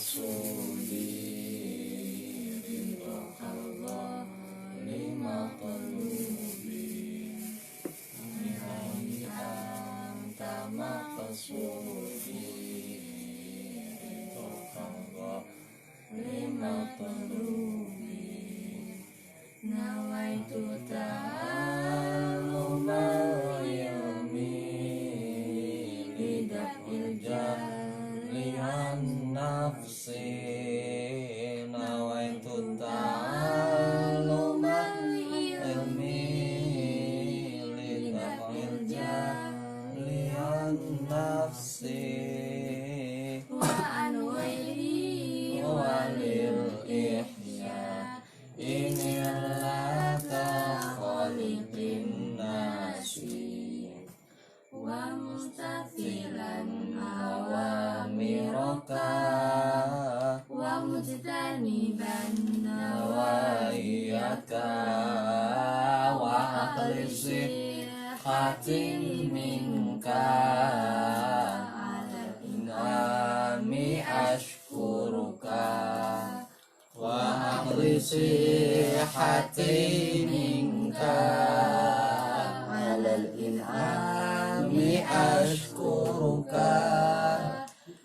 tasudi ridha Allah lima qulubi ilahi anta maqsudi ridha Allah lima qulubi nawaitu ta'allumal ilmi lidaf'il jahliyan nafsi nawaitu ta'allumal ilmi lidaf'il jahliyan nafsi wa anwaihi walil ihya inillaka khaliqin nasi wa mustathilan awamiraka wa mujtaniban nawahiyaka wa akhlisi khatim minka ala inami ashkuruka wa akhlisi hati minka alal in'ami ashkuruka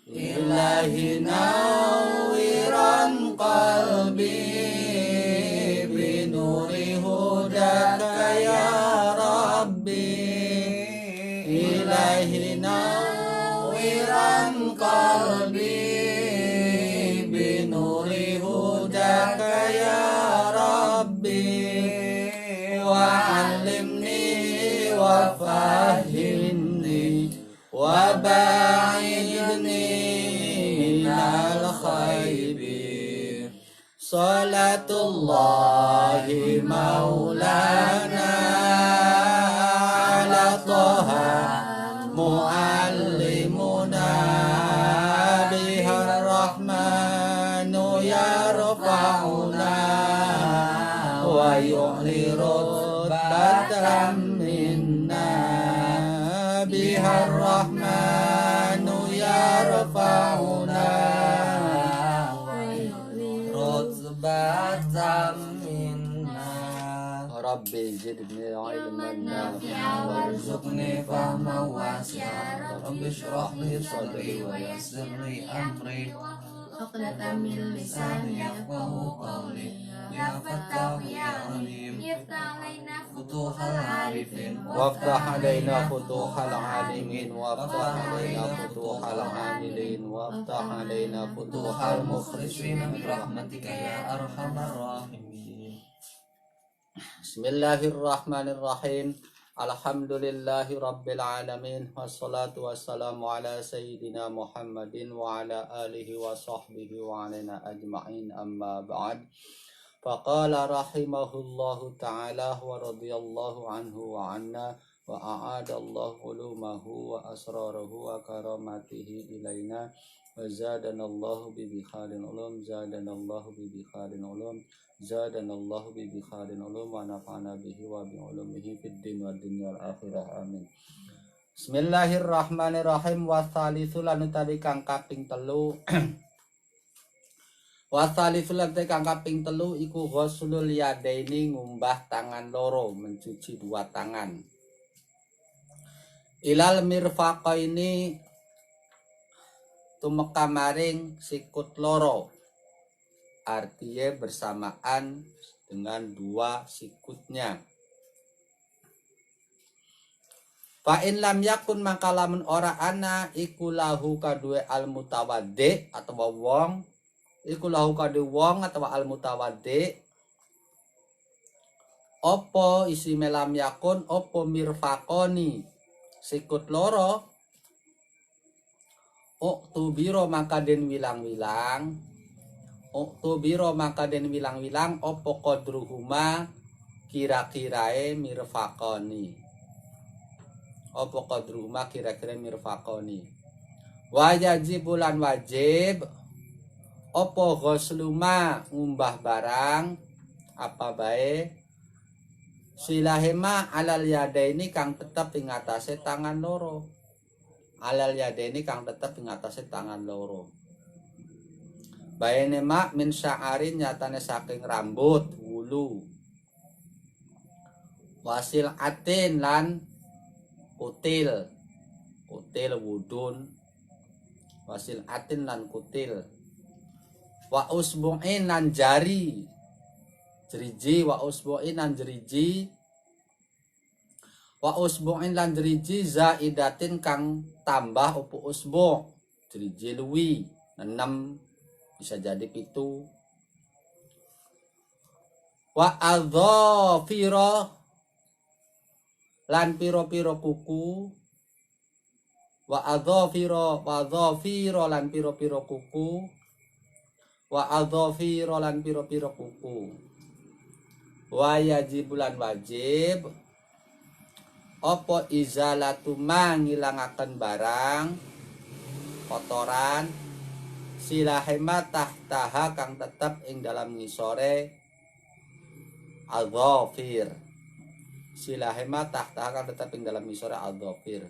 ilahi nawiran qalbi binuri hudaka ya rabbi ilahi nawiran qalbi binuri hudaka ya rabbi wa alimni wa fahimni wa ba'idni minal khaybi salatullahi maulana ala toha muallimuna bihar rahmanu yarfa'una wa yu'liru batam minna bihar rahmanu yarfa'una wa yu'liru batam minna rabbi zidni ilman nafi'a warzuqni fahman wasi'a rabbi shrah li sadri wa yassir li amri uqdatan min lisani yafqahu qawli ya fattah ya alim iftah alaina futuhal arifin waftah alaina futuhal alimin waftah alaina futuhal amilin waftah alaina futuhal mukhlisin bi rahmatika ya arhamar rahimin. Bismillahirrahmanirrahim. Alhamdulillahi rabbil alamin wassalatu wassalamu ala sayyidina Muhammadin wa ala alihi wa sahbihi wa alana ajma'in amma ba'd. Faqala rahimahullahu ta'ala wa radiyallahu anhu wa anna wa a'adallahu ulumahu wa asrarahu wa karamatihi ilaina wa zadanallahu bi bikharin ulum zadanallahu bi bikharin ulum zadanallahu bi bikharin ulum wa nafa'ana bihi wa bi ulumihi fid din wa dunya wal akhirah amin. Bismillahirrahmanirrahim. Wa tsalitsu lan utawi kang kaping 3 wa tsalitsu lan kang kaping 3 iku ghuslul yadaini ngumbah tangan loro, mencuci dua tangan. Ilal mirfaqaini tumeka maring sikut loro, artinya bersamaan dengan dua sikutnya. Fa in lam yakun maka lamun ora ana iku lahu kadue al mutawaddi atau wong iku lahu kadue wong atau al mutawaddi opo isi melam yakun opo mirfaqoni sikut loro uktubiro maka den wilang-wilang uktubiro maka den wilang-wilang opo qadruhuma kira-kirae mirfaqoni opo qadruhuma kira-kira mirfaqoni wajib bulan wajib opo ghusluma ngumbah barang apa bae silahema alal yadaini kang tetep ing atase tangan loro alal yadaini kang tetep ing atase tangan loro Bayane ma min sya'arin nyatane saking rambut wulu. Wasil atin lan kutil. Kutil wudun. Wasil atin lan kutil. Wa usbu'in lan jari. Jeriji wa usbu'in lan jeriji. Wa usbu'in lan jeriji zaidatin kang tambah opo usbu'. Jeriji luwi 6 bisa jadi 7. Wa adzafira lan piro-piro kuku. Wa adzafira lan piro-piro kuku. Wa adzafira lan piro-piro kuku. Wa yajibulan wajib opo izalatu mangilangaken barang kotoran silahema tahtaha kang tetep ing dalam ngisore adzafir. Silahema tahtaha kang tetep ing dalam ngisore adzafir.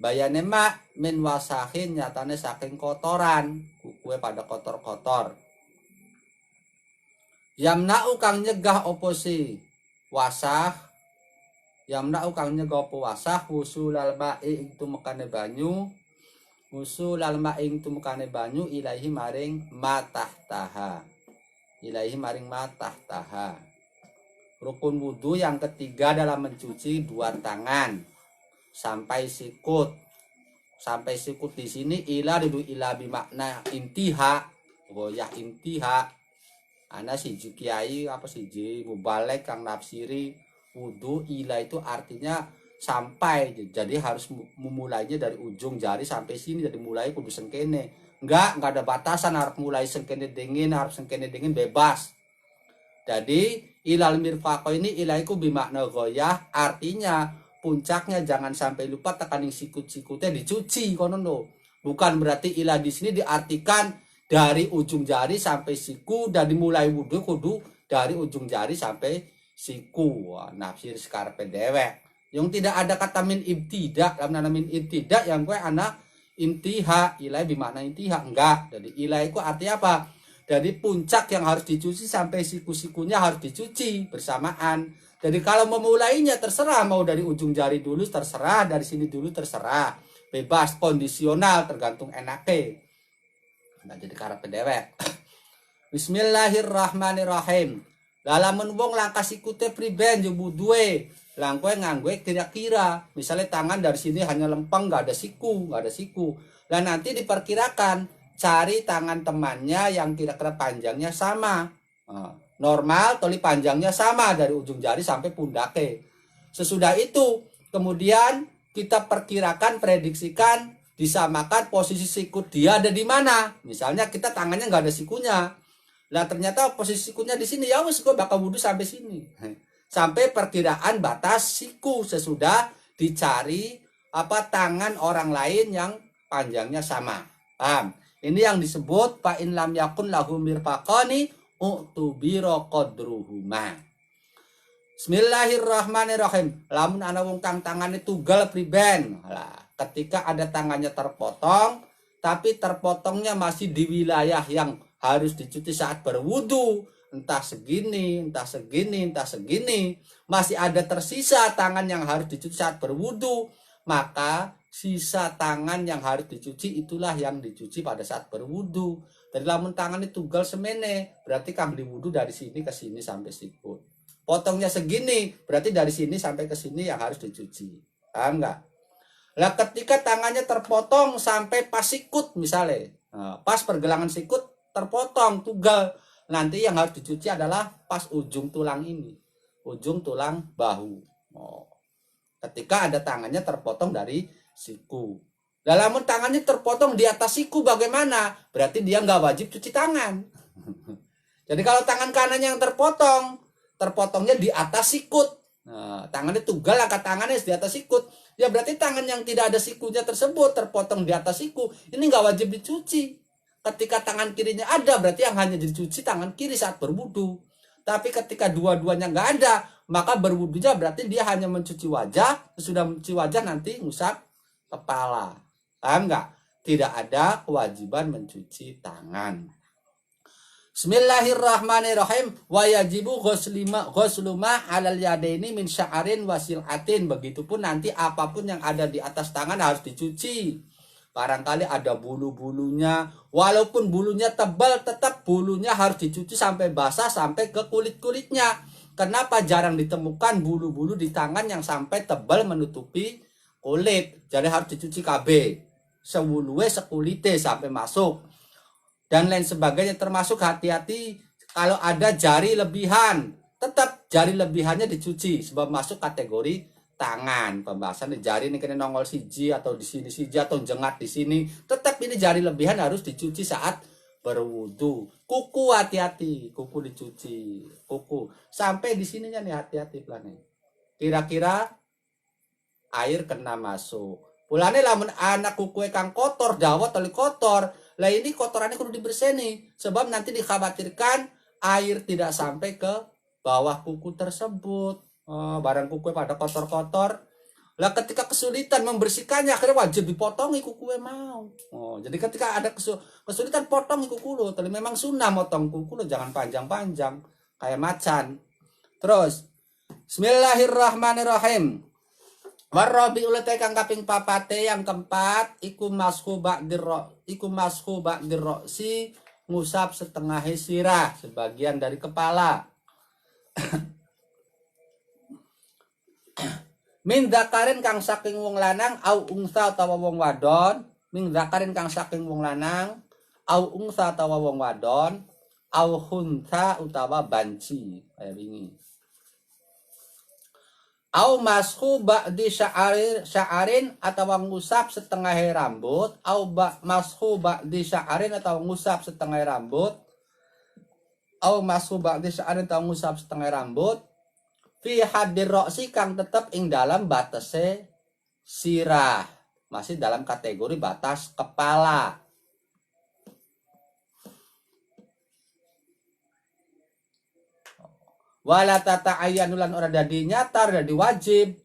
Bayane ma min wasahin nyatane saking kotoran, kukuwe pada kotor-kotor. Yamna'u kang nyegah opo si wasah. Yamna'u kang nyegah opo wasah wusulal ma'i ing tumekane banyu. Wusulal ma'i ing tumekane banyu ilahi maring matahtaha. Ilahi maring matahtaha. Rukun wudu yang ketiga dalam mencuci 2 tangan sampai sikut. Sampai sikut di sini ila didu ila bimakna intiha. Goyah intiha. Ana siji kiai apa siji mubalek kang nafsiri wudu ila itu artinya sampai, jadi harus memulainya dari ujung jari sampai sini, jadi mulai kudu sengkene. Enggak ada batasan, harus mulai sengkene dingin, harus sengkene dingin, bebas. Jadi ilal mirfaqo ini ilaiku bimakna goyah, artinya puncaknya jangan sampai lupa tekaning sikut-sikutnya dicuci kono no. Bukan berarti ilah di sini diartikan dari ujung jari sampai siku, dan dimulai wudu kudu dari ujung jari sampai siku. Wah, nafsir skarpe dewek. Yang tidak ada kata min ibtidak, dalam min ibtidak yang gue anak intiha, ilai bimakna intiha, enggak. Jadi ilai itu artinya apa? Dari puncak yang harus dicuci sampai siku-sikunya harus dicuci bersamaan. Jadi kalau memulainya terserah, mau dari ujung jari dulu terserah, dari sini dulu terserah. Bebas, kondisional, tergantung enake. Nah, jadi karepe dewek. Bismillahirrahmanirrahim. Lamun wong langkah sikute priben jubu duwe, langkoe nganggo kira-kira. Misalnya tangan dari sini hanya lempeng, enggak ada siku. Dan nanti diperkirakan cari tangan temannya yang kira-kira panjangnya sama. Normal, toli panjangnya sama dari ujung jari sampai pundake. Sesudah itu, kemudian kita perkirakan, prediksikan, disamakan posisi sikut dia ada di mana. Misalnya kita tangannya nggak ada sikunya, lah ternyata posisi sikunya di sini, ya wes gue bakal wudhu sampai sini. Sampai perkiraan batas siku sesudah dicari apa tangan orang lain yang panjangnya sama. Paham? Ini yang disebut fa in lam yakun lahu mirfaqani utubiro qadruhuma. Bismillahirrahmanirrahim. Lamun ana wong kang tangane tunggal priben. Lah, ketika ada tangannya terpotong, tapi terpotongnya masih di wilayah yang harus dicuci saat berwudu, entah segini, masih ada tersisa tangan yang harus dicuci saat berwudu, maka sisa tangan yang harus dicuci itulah yang dicuci pada saat berwudu. Dari lamun tangan itu tunggal semene, berarti kang diwudu dari sini ke sini sampai sikut. Potongnya segini, berarti dari sini sampai ke sini yang harus dicuci. Paham nggak? Lah ketika tangannya terpotong sampai pas sikut misalnya, pas pergelangan sikut terpotong tunggal, nanti yang harus dicuci adalah pas ujung tulang ini, ujung tulang bahu. Ketika ada tangannya terpotong dari siku. Lamun tangannya terpotong di atas siku bagaimana? Berarti dia nggak wajib cuci tangan. Jadi kalau tangan kanannya yang terpotongnya di atas sikut. Nah, tangannya tunggal, angkat tangannya di atas sikut. Ya berarti tangan yang tidak ada sikunya tersebut terpotong di atas siku, ini nggak wajib dicuci. Ketika tangan kirinya ada, berarti yang hanya dicuci tangan kiri saat berwudu. Tapi ketika dua-duanya nggak ada, maka berwudunya berarti dia hanya mencuci wajah. Sesudah mencuci wajah nanti ngusap kepala. Paham nggak? Tidak ada kewajiban mencuci tangan. Bismillahirrahmanirrahim. Wa yajibu ghusluma 'alal yadaini min sya'arin wasil'atin. Begitupun nanti apapun yang ada di atas tangan harus dicuci. Barangkali ada bulu-bulunya, walaupun bulunya tebal tetap bulunya harus dicuci sampai basah sampai ke kulit-kulitnya. Kenapa jarang ditemukan bulu-bulu di tangan yang sampai tebal menutupi kulit? Jadi harus dicuci KB. Sewuluwe sekulite sampai masuk. Dan lain sebagainya, termasuk hati-hati kalau ada jari lebihan. Tetap jari lebihannya dicuci sebab masuk kategori tangan. Pembahasan di jari ini kena nongol siji atau di sini siji atau jengat di sini. Tetap ini jari lebihan harus dicuci saat berwudu. Kuku hati-hati, kuku dicuci. Kuku sampai di sininya nih hati-hati pelan. Kira-kira air kena masuk. Pulane lamun anak kuku kang kotor, dawet tali kotor. Lah ini kotorannya kudu dibersihni sebab nanti dikhawatirkan air tidak sampai ke bawah kuku tersebut. Barang kuku pada kotor-kotor. Lah ketika kesulitan membersihkannya akhirnya wajib dipotongi kuku mau. Jadi ketika ada kesulitan potong kuku lo, tapi memang sunnah motong kuku lo, jangan panjang-panjang kayak macan. Terus Bismillahirrahmanirrahim. Warabi ulate kang kaping papate yang keempat iku mashu ba'dirroksi ngusap setengah sirah sebagian dari kepala. Min dzakarin kang saking wong lanang au ungsa utawa wong wadon, min dzakarin kang saking wong lanang au ungsa utawa wong wadon, au khunsa utawa banci kaya wingi. Au mashu ba'di sya'arin atau ngusap setengah rambut, au mashu ba'di sya'arin atau ngusap setengah rambut, au mashu ba'di sya'arin atau ngusap setengah rambut, fi hadir roksi kang tetep ing dalam batase sirah, masih dalam kategori batas kepala. Wala tata'ayyanulan ora dadi nyata dadi wajib.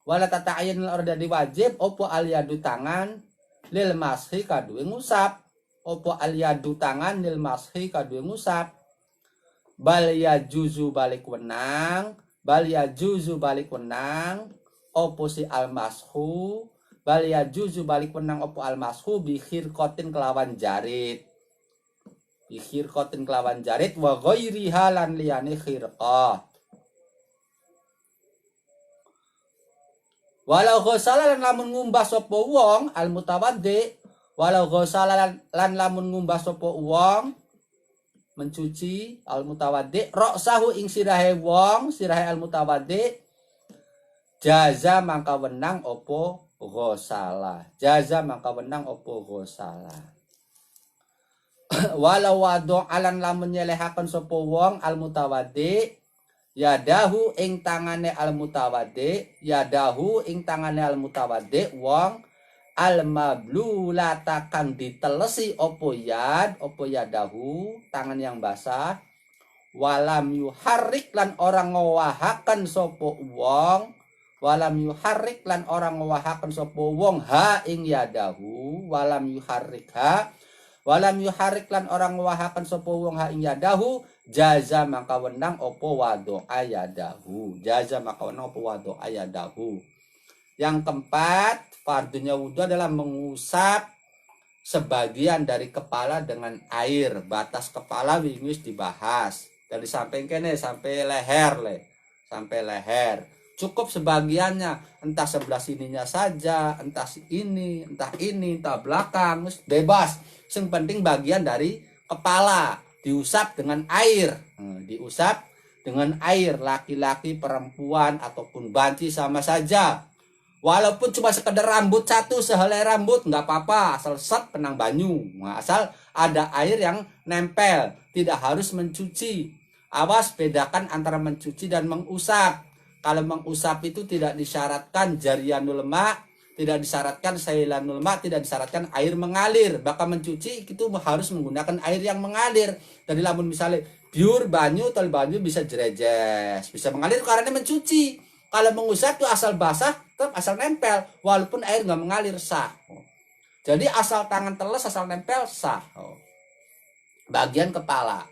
Wala tata'ayyanulan ora dadi wajib opo alyadu tangan lil mashi kaduwe ngusap. Opo alyadu tangan lil mashi kaduwe ngusap. Bal ya juzu balik wenang, bal ya juzu balik wenang opo si al mashu, bal ya juzu balik wenang opo al mashu bi khirqatin kelawan jarit. Khirqatin kelawan jarit wa ghairiha lan liyane khirqah. Walau ghusala lan lamun ngumbah sapa wong al mutawaddi, walau ghusala lan lamun ngumbah sapa wong mencuci al mutawaddi ra'sahu ing sirahe wong, sirahe al mutawaddi jaza mangka wenang opo ghusala. Jaza mangka wenang opo ghusala. Walau wado alan lamun nyelehaken sapa wong al mutawaddi yadahu ing tangane al mutawaddi, yadahu ing tangane al mutawaddi wong al mablulata kang ditelesi opo yadahu tangan yang basah, walam yuharrik lan orang ngowahaken sapa wong, walam yuharrik lan orang ngowahaken sapa wong ha ing yadahu, walam yuharrik ha, walam yuharrik lan orang wahakan sapa wong ha ing yadahu jaza maka wenang opo wado ayadahu, jaza maka wenang opo wado ayadahu. Yang keempat, fardunya wudu adalah mengusap sebagian dari kepala dengan air. Batas kepala wis dibahas dari samping kene sampai leher sampai leher. Cukup sebagiannya, entah sebelah sininya saja, entah ini, entah belakang, bebas. Yang penting bagian dari kepala diusap dengan air. Diusap dengan air, laki-laki, perempuan ataupun banci sama saja. Walaupun cuma sekedar rambut satu, sehelai rambut nggak apa-apa, asal set penang banyu. Asal ada air yang nempel, tidak harus mencuci. Awas bedakan antara mencuci dan mengusap. Kalau mengusap itu tidak disyaratkan jarianul ma, tidak disyaratkan sailanul ma, tidak disyaratkan air mengalir. Bahkan mencuci itu harus menggunakan air yang mengalir. Jadi lamun misalnya biur banyu, tol banyu bisa jerejes, bisa mengalir karena mencuci. Kalau mengusap itu asal basah, tetap asal nempel, walaupun air nggak mengalir sah. Jadi asal tangan teles, asal nempel sah. bagian kepala.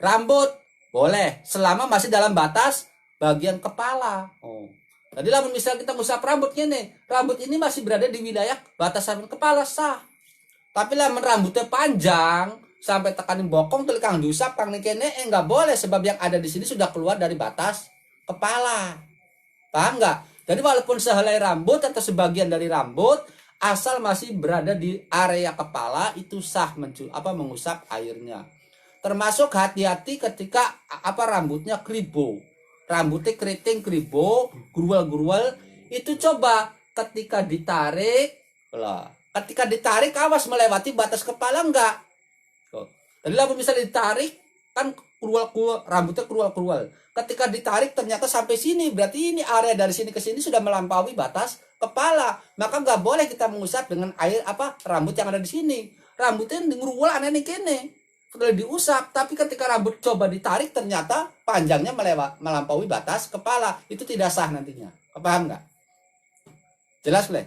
Rambut boleh selama masih dalam batas bagian kepala. Jadi lamun misalnya kita ngusap rambutnya nih, rambut ini masih berada di wilayah batasan kepala sah. Tapi lamun rambutnya panjang sampai tekanin bokong tuh kang diusap kang kene nggak boleh, sebab yang ada di sini sudah keluar dari batas kepala. Paham nggak? Jadi walaupun sehelai rambut atau sebagian dari rambut, asal masih berada di area kepala itu sah mengusap airnya. Termasuk hati-hati ketika rambutnya kribo, rambutnya keriting kribo, gruwal-gruwal, itu coba ketika ditarik lah. Ketika ditarik awas melewati batas kepala enggak. Jadi lah misalnya ditarik kan kerual rambutnya kerual. Ketika ditarik ternyata sampai sini, berarti ini area dari sini ke sini sudah melampaui batas kepala. Maka nggak boleh kita mengusap dengan air rambut yang ada di sini. Rambutnya ngerual aneh nih kene. Sudah diusap, tapi ketika rambut coba ditarik ternyata panjangnya melampaui batas kepala, itu tidak sah nantinya. Paham nggak? Jelas boleh?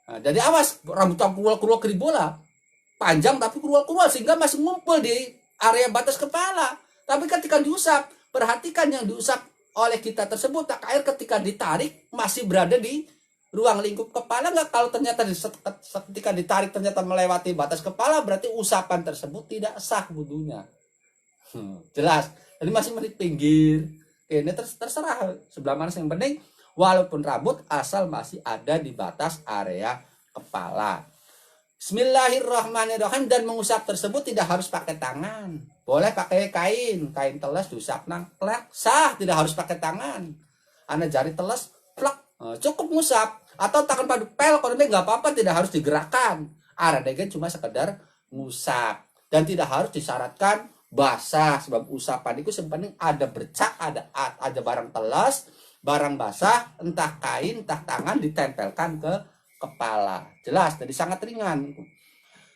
Nah, jadi awas rambut kerual keribola panjang tapi kerual sehingga masih ngumpul di area batas kepala. Tapi ketika diusap, perhatikan yang diusap oleh kita tersebut air ketika ditarik masih berada di ruang lingkup kepala nggak? Kalau ternyata ketika ditarik ternyata melewati batas kepala, berarti usapan tersebut tidak sah wudunya. Jelas. Jadi masih di pinggir. Oke, ini terserah sebelah mana yang penting walaupun rambut asal masih ada di batas area kepala. Bismillahirrahmanirrahim. Dan mengusap tersebut tidak harus pakai tangan. Boleh pakai kain teles diusap nang plek, sah, tidak harus pakai tangan. Ana jari teles plek, cukup ngusap. Atau tangan padu pel kalau nggak apa-apa, tidak harus digerakkan. Aradegan cuma sekedar ngusap dan tidak harus disyaratkan basah, sebab usapan itu sebenarnya ada bercak, ada barang teles, barang basah, entah kain, entah tangan ditempelkan ke kepala. Jelas, jadi sangat ringan.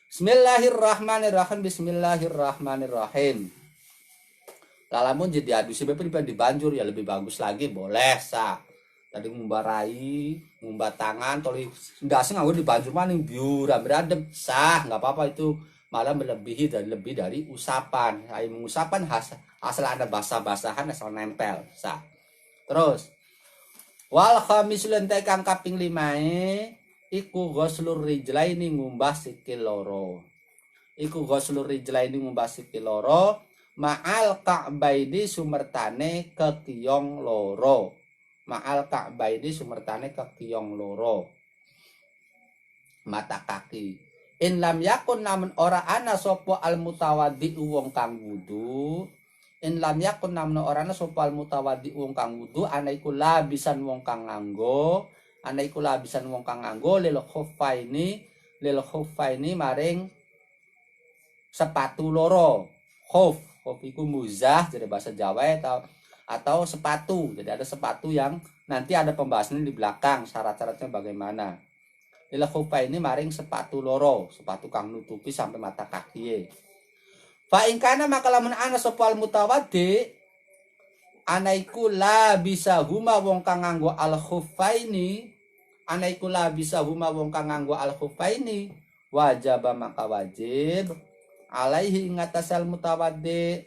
Bismillahirrahmanirrahim. Bismillahirrahmanirrahim. Lalamun jadi adusi bepe dibanjur ya lebih bagus lagi, boleh sah. Tadi ngumbarai, ngumbat tangan, toli ndase nganggo dibanjur maning biura beradem, sah, nggak apa-apa itu, malah melebihi dan lebih dari usapan. Ayo mengusapan asal ada basah-basahan, asal nempel, sah. Terus wal khamisul kang kaping 5 iku ghuslur rijlaini ngumbah sikil loro. Iku ghuslur rijlaini ngumbah sikil loro ma'al ka'baini sumertane kekiyong loro. Ma'al ka'baini sumertane kekiyong loro. Mata kaki. In lam yakun namun ora ana sapa al mutawaddi wong kang wudu. In lam yakun namun ora ana sapa al mutawaddi wong kang wudu, ana iku labisan wong kang nganggo, ana iku labisan wong kang nganggo lil khuffaini maring sepatu loro. Khuf iku muzah jadi bahasa Jawa atau sepatu. Jadi ada sepatu yang nanti ada pembahasannya di belakang syarat-syaratnya bagaimana. Lil khuffaini maring sepatu loro, sepatu kang nutupi sampai mata kaki. Fa in kana maka lamun ana sapa al mutawaddi ana iku la bisa huma wong kang nganggo al khuffaini, ana iku la bisa huma wong kang nganggo al khuffaini, wajib maka wajib alaihi ngatasal mutawaddi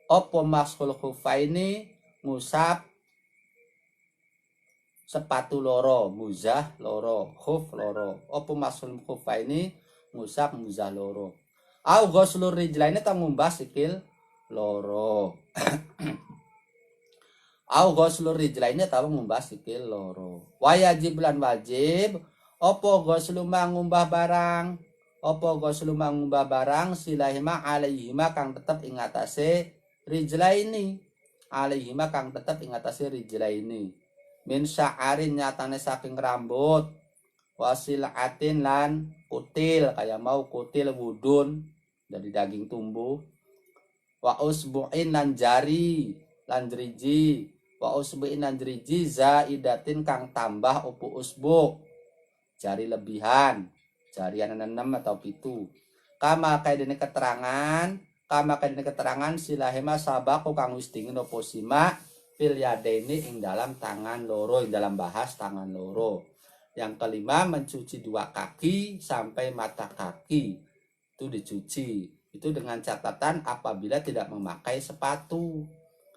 opo mashul khuffaini ngusap sepatu loro, muzah loro, khuf loro. Opo mashul khuffaini ngusap muzah loro. Au ghuslur rijlaini ta ngumbah sikil loro. Au ghuslur rijlaini ta ngumbah sikil loro. Wajib lan wajib opo ghuslu ngumbah barang, opo ghuslu ngumbah barang silahima alaihima kang tetep ing atase rijlaini. Alaihima kang tetep ing atase rijlaini. Min sya'arin nyatane saking rambut, wasilatin lan kutil, kayak mau kutil wudun dari daging tumbuh, wa usbu'in lan jari lan driji, wa usbu'in lan driji zaidatin kang tambah opo usbu, jari lebihan, jari ana 6 atau 7. Kama kaidene keterangan silahema sabako kang wis dingin opo sima fil yadaini ing dalam tangan loro, ing dalam bahas tangan loro. Yang kelima mencuci 2 kaki sampai mata kaki. itu dicuci. Itu dengan catatan apabila tidak memakai sepatu.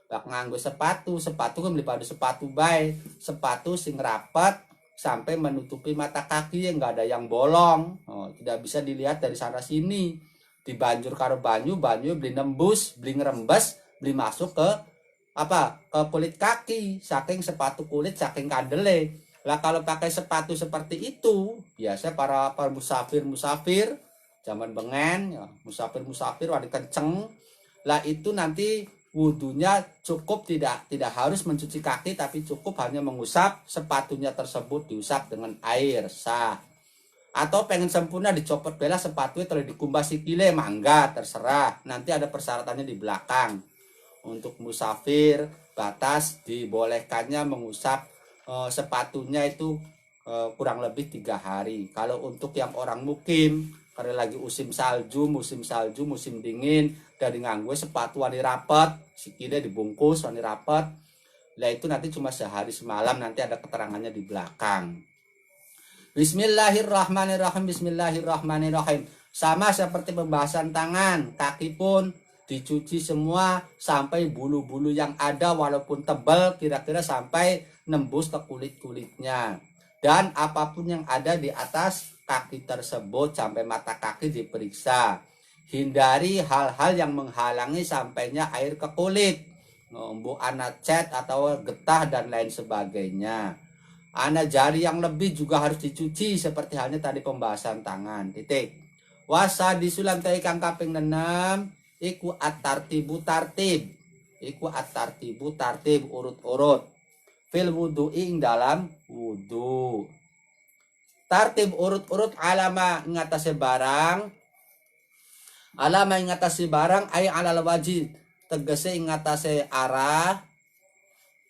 Bak nganggo sepatu kan daripada sepatu baik, sepatu sing rapet sampai menutupi mata kaki yang nggak ada yang bolong. Tidak bisa dilihat dari sana sini. Dibanjur karo banyu beli nembus, beli ngerembes, beli masuk ke ke kulit kaki, saking sepatu kulit saking kandele. Lah kalau pakai sepatu seperti itu, biasa para musafir zaman bengen ya, musafir wali kenceng. Lah itu nanti wudunya cukup tidak harus mencuci kaki, tapi cukup hanya mengusap sepatunya tersebut, diusap dengan air sah. Atau pengen sempurna dicopot bela sepatunya terus dikumbas sikile, mangga terserah. Nanti ada persyaratannya di belakang. Untuk musafir batas dibolehkannya mengusap sepatunya itu kurang lebih 3 hari. Kalau untuk yang orang mukim karena lagi musim salju, musim dingin, dari nganggo sepatu wani rapet, sikile dibungkus wani rapet. Lah itu nanti cuma sehari semalam, nanti ada keterangannya di belakang. Bismillahirrahmanirrahim. Sama seperti pembahasan tangan, kaki pun dicuci semua sampai bulu-bulu yang ada walaupun tebal kira-kira sampai nembus ke kulit-kulitnya. Dan apapun yang ada di atas kaki tersebut sampai mata kaki diperiksa. Hindari hal-hal yang menghalangi sampainya air ke kulit, bu anak cat atau getah dan lain sebagainya. Anak jari yang lebih juga harus dicuci seperti halnya tadi pembahasan tangan. Titik. Wasa disulam tadi kang kaping 6 iku at-tartibu tartib. Iku at-tartibu tartib urut-urut. Fil wudu'i ing dalam wudu. Tartib urut-urut alama ngatasi barang. Alama ngatasi barang ay alal wajib tegese ngatasi arah.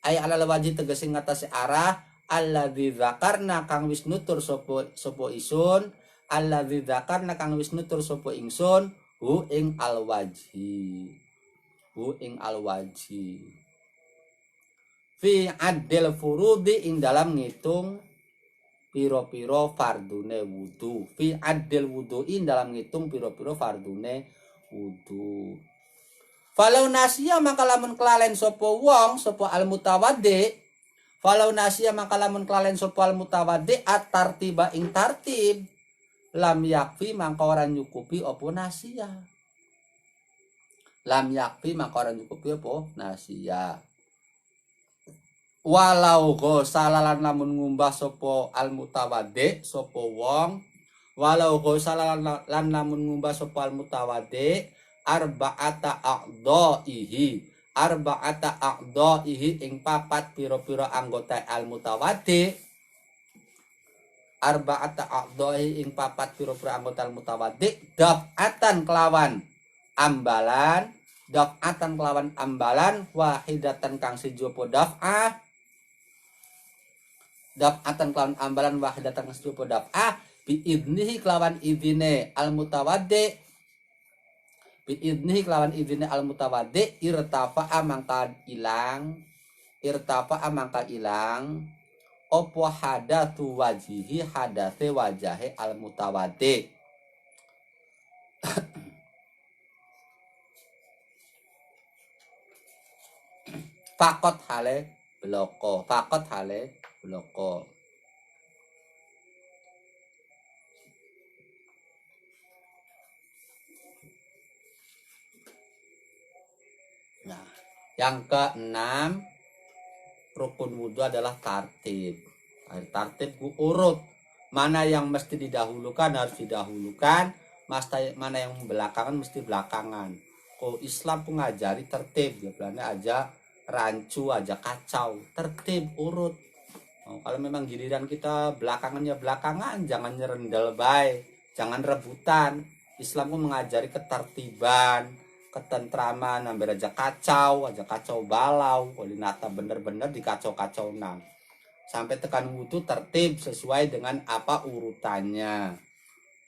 Ay alal wajib tegese ngatasi arah. Alladzi dzakarna kang wis nutur sapa isun. Alladzi dzakarna kang wis nutur sapa ingsun hu ing alwajhi. Hu ing alwajhi. Fi adil furudi ing dalam ngitung piro-piro fardune wudu. Fi adil wuduin dalam ngitung piro-piro fardune wudu. Falau nasiya maka lamun kelalen sapa wong sapa al mutawaddi. Falau nasiya maka lamun kelalen sapa al mutawaddi at-tartiba ing tartib. Lam yakfi maka ora nyukupi apa nasiya. Lam yakfi maka ora nyukupi apa nasiya. Walau ghosalalan lamun ngumbah sapa al mutawaddi sapa wong, walau ghosalalan lamun ngumbah sapa al mutawaddi arba'ata a'dha'ihi ing papat pira-pira anggota al mutawaddi. Arba'ata a'dha'ihi ing papat pira-pira anggota al mutawaddi daf'atan kelawan ambalan, daf'atan kelawan ambalan wahidatan kang siji apa daf'ah. Daf'atan kelawan ambalan wahidatan kang siji apa daf'ah biidnihi kelawan idine al mutawaddi. Biidnihi kelawan idine al mutawaddi irtafa'a mangka ilang. Irtafa'a mangka ilang opo hadatsu wajihi hadase wajahe al mutawaddi. Fakot hale bloko. Fakot hale bloko. Nah, yang keenam rukun wudhu adalah tartib. Tartib urut. Mana yang mesti didahulukan harus didahulukan, mana yang belakangan mesti belakangan. Kok Islam pun ngajari tertib, dia bilangnya aja rancu, aja kacau, tertib urut. Kalau memang giliran kita belakangannya belakangan, jangan nyerendel baik, jangan rebutan. Islam pun mengajari ketertiban, ketentraman, hampir aja kacau balau, kalau nata bener-bener dikacau-kacau nang. Sampai tekan wudu tertib sesuai dengan apa urutannya.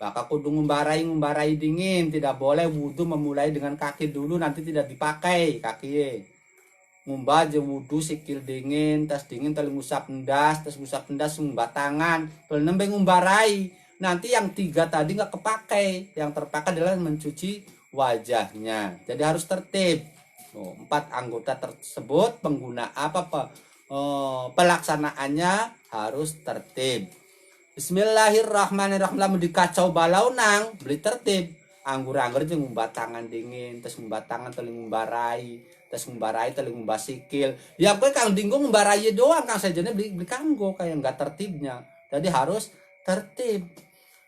Maka kudu ngumbarai dingin, tidak boleh wudu memulai dengan kaki dulu, nanti tidak dipakai kaki. Ngumbah aja wudu sikil dingin, tas dingin tel ngusap endas, tas ngusap endas ngumbah tangan, tel nembe ngumbarai. nanti yang 3 tadi nggak kepakai. Yang terpakai adalah mencuci wajahnya. Jadi harus tertib. 4 anggota tersebut pelaksanaannya harus tertib. Bismillahirrahmanirrahim. Lamun dikacau balau nang beli tertib. Anggur-anggur jeung ngumbat tangan dingin, terus ngumbat tangan teling ngumbarai, terus ngumbarai teling ngumbat sikil. Ya kowe Kang Dinggo ngumbarai doang Kang sajane beli kanggo kayak enggak tertibnya. Jadi harus tertib.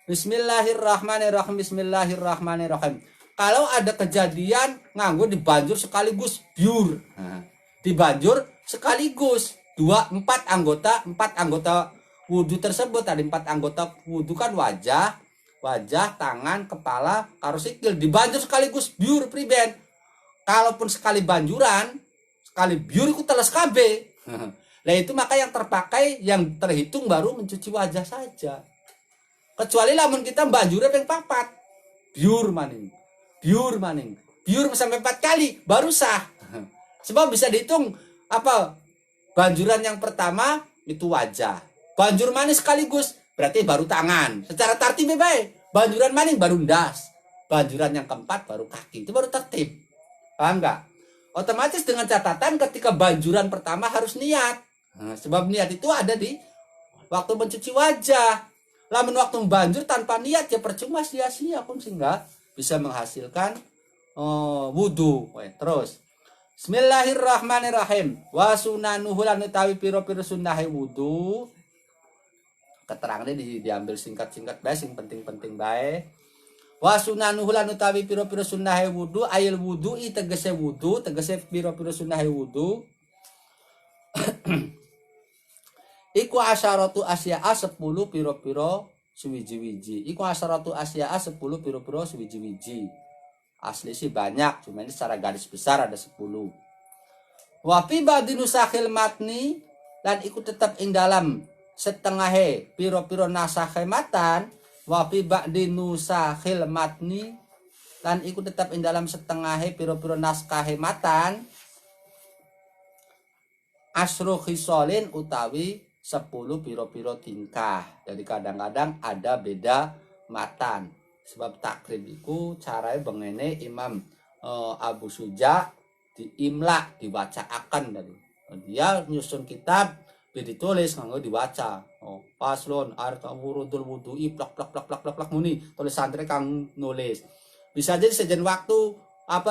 Bismillahirrahmanirrahim. Bismillahirrahmanirrahim. Kalau ada kejadian nganggo dibanjur sekaligus biur. Nah, dibanjur sekaligus 4 anggota wudhu tersebut. Ada 4 anggota wudhu kan wajah, tangan, kepala, karo sikil dibanjur sekaligus biur priben. Kalaupun sekali banjuran, sekali biur itu teles KB. Nah itu maka yang terpakai, yang terhitung baru mencuci wajah saja. Kecuali lamun kita banjurnya peng 4, biur maning, biur sampai 4 kali baru sah. Sebab bisa dihitung banjuran yang pertama itu wajah, banjur maning sekaligus berarti baru tangan. Secara tertib baik. Banjuran maning baru ndas. Banjuran yang keempat baru kaki. Itu baru tertib. Paham enggak? Otomatis dengan catatan ketika banjuran pertama harus niat. Nah, sebab niat itu ada di waktu mencuci wajah. Lamun waktu banjur tanpa niat ya percuma, sia-sia pun sehingga bisa menghasilkan wudhu. Terus Bismillahirrahmanirrahim. Wa sunanuhu lan utawi pira-pira sunnah wudhu. Keterangannya diambil singkat-singkat bae, sing penting-penting bae. Wa sunanuhu lan utawi pira-pira sunnah wudu, ayil wudu tegese wudu, tegese pira-pira sunnah wudu. Iku asyaratu asya'a 10 pira-pira suwiji-wiji. Iku asyaratu asya'a 10 pira-pira suwiji-wiji. Asli sih banyak, cuma ini secara garis besar ada 10. Wa fi ba'di nusakhil matni lan iku tetap ing dalam setengahe piro-piro naskah matan. Wa fi ba'di nusakhil matni lan iku tetap ing dalam setengahe piro-piro naskah matan asru khisolin utawi 10 piro-piro tingkah. Jadi kadang-kadang ada beda matan. Sebab takrib iku caranya bengene Imam Abu Suja diimla, dibacaakan dari dia nyusun kitab ditulis nganggo dibaca. Paslon arta wurudul wudu'i plak muni tulis santri kang nulis. Bisa jadi sejen waktu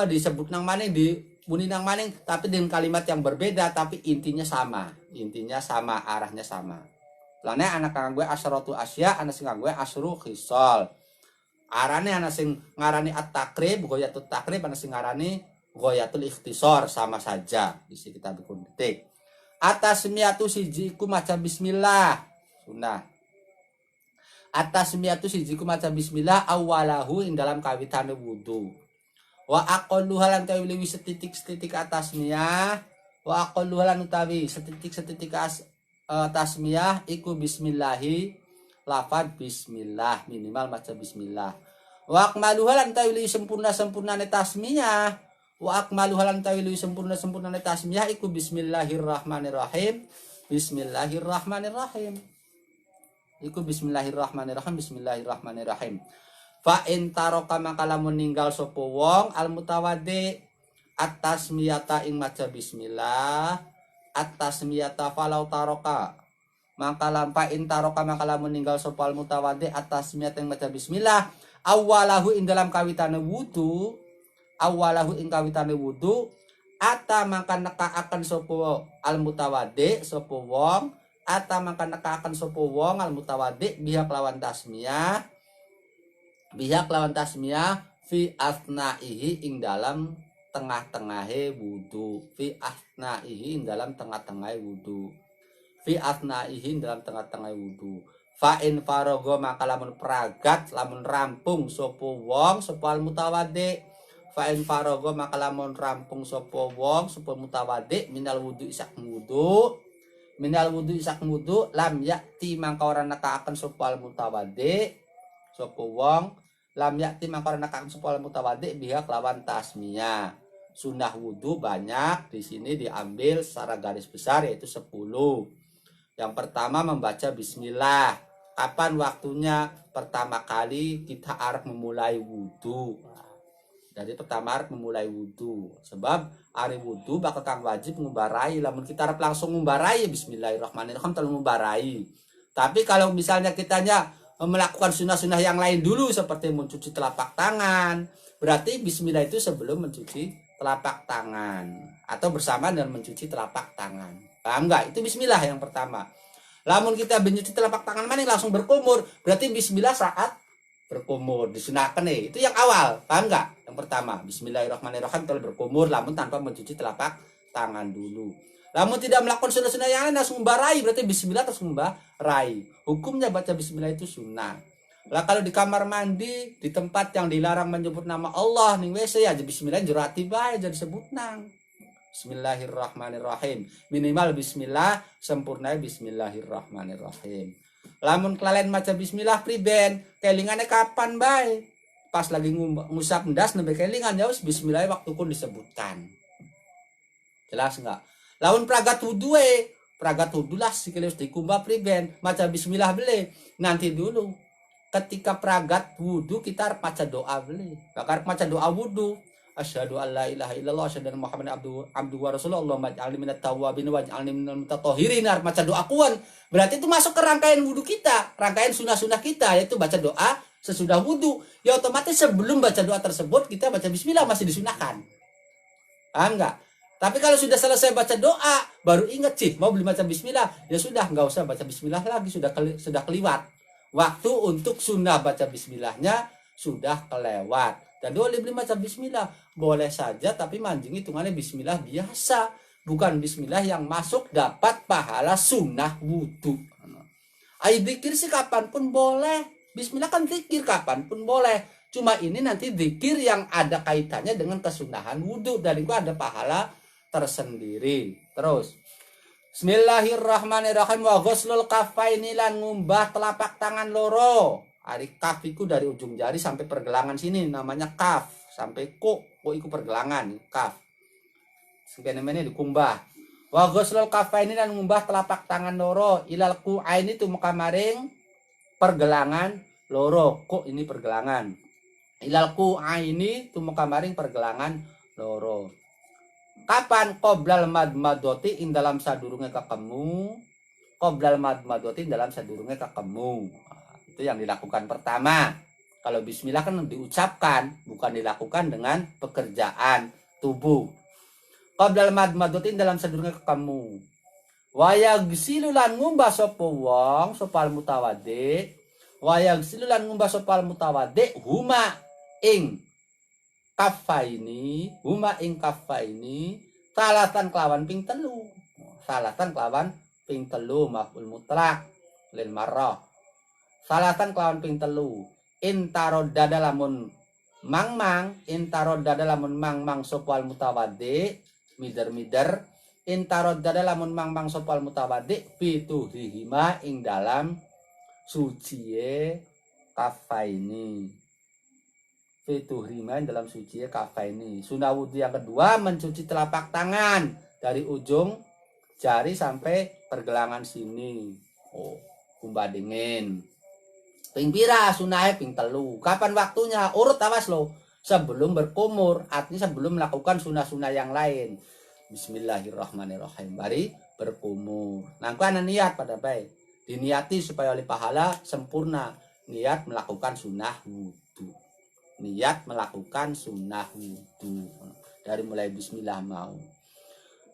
disebut nang maning di muni nang maning tapi dengan kalimat yang berbeda tapi intinya sama, arahnya sama. Lane anak kang gue asyratu asya, anak sing gue asru khisal. Arane anak sing ngarani at-takrib, goyatul takrib, anak sing ngarani goyatul ikhtisar, sama saja. Isi kita bikin detik. Atas miatu sijiku maca bismillah sunnah. Atas miatu sijiku maca bismillah awalahu ing dalam kawitane wudu. Wa aqallu halan tawi liwi setitik atasmiyah. Wa aqallu halan utawi setitik tasmiyah iku bismillahi, lafad bismillah, minimal maca bismillah. Wa akmalu halan tawi liwi sempurnane tasmiyah. Wa akmalu halan tawi liwi sempurnane tasmiyah iku bismillahirrahmanirrahim. Bismillahirrahmanirrahim. Iku bismillahirrahmanirrahim. Fa in taraka mangkala meninggal sapa wong al mutawaddi at-tasmiyata ing maca bismillah, at-tasmiyata falau taraka mangkala fa in taraka mangkala meninggal sapa al mutawaddi at-tasmiyata ing maca bismillah awalahu ing dalam kawitane wudu, ata mangka nekaaken sapa al mutawaddi sapa wong, ata mangka nekaaken sapa wong al mutawaddi biha kelawan tasmiyah fi asnaihi ing dalam tengah-tengahe wudu. Fi asnaihi ing dalam tengah-tengahe wudu. Fa in faraga maka lamun pragat, lamun rampung sapa wong sapa al mutawaddi. Fa in faraga maka lamun rampung sapa wong sapa mutawaddi minal wudu isak wudu lam yakti mangka ora nekaaken sapa al mutawaddi sapa wong lam yakti mangka ora nekaaken sapa al mutawaddi biha kelawan tasmiyah. Sunnah wudu banyak, di sini diambil secara garis besar yaitu 10. Yang pertama membaca bismillah. kapan waktunya pertama kali kita arep memulai wudhu. Jadi pertama arep memulai wudhu, sebab hari wudhu bakal kang wajib ngumbarai. Lamun kita arep langsung ngumbarai, bismillahirrahmanirrahim terus ngumbarai. Tapi kalau misalnya kitanya melakukan sunnah-sunnah yang lain dulu seperti mencuci telapak tangan, berarti bismillah itu sebelum mencuci telapak tangan atau bersamaan dengan mencuci telapak tangan. Paham nggak? Itu bismillah yang pertama. Lamun kita mencuci telapak tangan mana langsung berkumur, berarti bismillah saat berkumur disunahkan nih. Itu yang awal, paham nggak? Yang pertama, bismillahirrahmanirrahim kalau berkumur, lamun tanpa mencuci telapak tangan dulu. Lamun tidak melakukan sunnah-sunnah yang lain langsung membarai, berarti bismillah terus membarai. Hukumnya baca bismillah itu sunnah. Lah kalau di kamar mandi, di tempat yang dilarang menyebut nama Allah ning WC aja bismillah jurati bae jadi sebut nang. Bismillahirrahmanirrahim. Minimal bismillah, sempurna bismillahirrahmanirrahim. Lamun kelalen maca bismillah priben, kelingane kapan bae? Pas lagi ngusap ndas nembe kelingan ya wis bismillah waktu pun disebutkan. Jelas enggak? Lamun pragat wudu pragat wudu lah sikile wis dikumbah priben, maca bismillah beli. Nanti dulu ketika pragat wudu kita harus maca doa beli. Bakar maca doa wudu. Asyhadu an la ilaha illallah asyhadu anna Muhammadan abduhu wa rasuluhu Allahumma ij'alni minat tawwabin waj'alni minal mutatahhirin. Maca doa kuan. Berarti itu masuk ke rangkaian wudu kita, rangkaian sunah-sunah kita yaitu baca doa sesudah wudu. Ya otomatis sebelum baca doa tersebut kita baca bismillah masih disunahkan. Paham enggak? Tapi kalau sudah selesai baca doa baru ingat sih mau beli baca bismillah, ya sudah enggak usah baca bismillah lagi, sudah kelewat. Waktu untuk sunnah baca bismillahnya sudah kelewat. Dan boleh beli baca bismillah boleh saja, tapi mancing hitungannya bismillah biasa, bukan bismillah yang masuk dapat pahala sunnah wudhu. Ai zikir sih kapanpun boleh, bismillah kan zikir kapanpun boleh, cuma ini nanti zikir yang ada kaitannya dengan kesunahan wudhu dan itu ada pahala tersendiri. Terus Bismillahirrahmanirrahim. Wa ghuslul kaffaini lan ngumbah telapak tangan loro. Ari kaf iku dari ujung jari sampai pergelangan sini namanya kaf, sampai ko iku pergelangan kaf. Sebenarnya dikumbah. Wa ghuslul kaffaini lan ngumbah telapak tangan loro ilal qu'aini tumeka maring pergelangan loro. Ko ini pergelangan. Ilal qu'aini tumeka maring pergelangan loro. Kapan? Qoblal madmadoti ing dalam sadurunge kakemu. Qoblal madmadoti ing dalam sadurunge kakemu. Itu yang dilakukan pertama. Kalau bismillah kan diucapkan, bukan dilakukan dengan pekerjaan tubuh. Qoblal madmadoti ing dalam sadurunge kakemu. Wa yaghsilu lan ngumbah sapa wong sopal mutawaddi. Wa yaghsilu lan ngumbah sopal mutawaddi huma ing kafaini, huma ing kafaini salatan kelawan ping telu. Salatan kelawan ping telu maf'ul mutlaq lil marrah. Salatan kelawan ping telu. Intarodda lamun mang-mang, intarodda lamun mang-mang sopal mutawaddi, mider-mider. Intarodda lamun mang-mang sopal mutawaddi fituhrihima ing dalam suciye kafaini. Fituhrima dalam suci kafaini. Sunnah wudhu yang kedua mencuci telapak tangan dari ujung jari sampai pergelangan sini. Oh, kumbah dingin. Ping pira sunahnya ping telu. Kapan waktunya? Urut awas lo. Sebelum berkumur, artinya sebelum melakukan sunnah-sunnah yang lain. Bismillahirrahmanirrahim. Bari berkumur. Nangku ana niat pada baik. Diniati supaya oleh pahala sempurna. Niat melakukan sunnah wudhu. Niat melakukan sunnah wudhu dari mulai bismillah mau.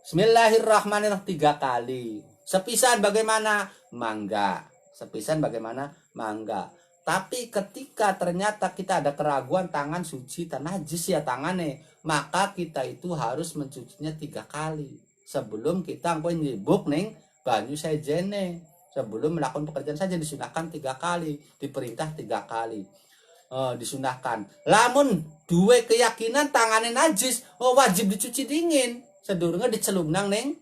Bismillahirrahmanirrahim 3 kali. Sepisan bagaimana? Mangga. Sepisan bagaimana? Mangga. Tapi ketika ternyata kita ada keraguan tangan suci dan najis ya tangannya, maka kita itu harus mencucinya 3 kali sebelum kita nyibuk ning banyu sejene. Sebelum melakukan pekerjaan saja disunahkan 3 kali, diperintah 3 kali. Disunahkan. Lamun duwe keyakinan tangannya najis, wajib dicuci dingin. Sedurunge dicelumnang ning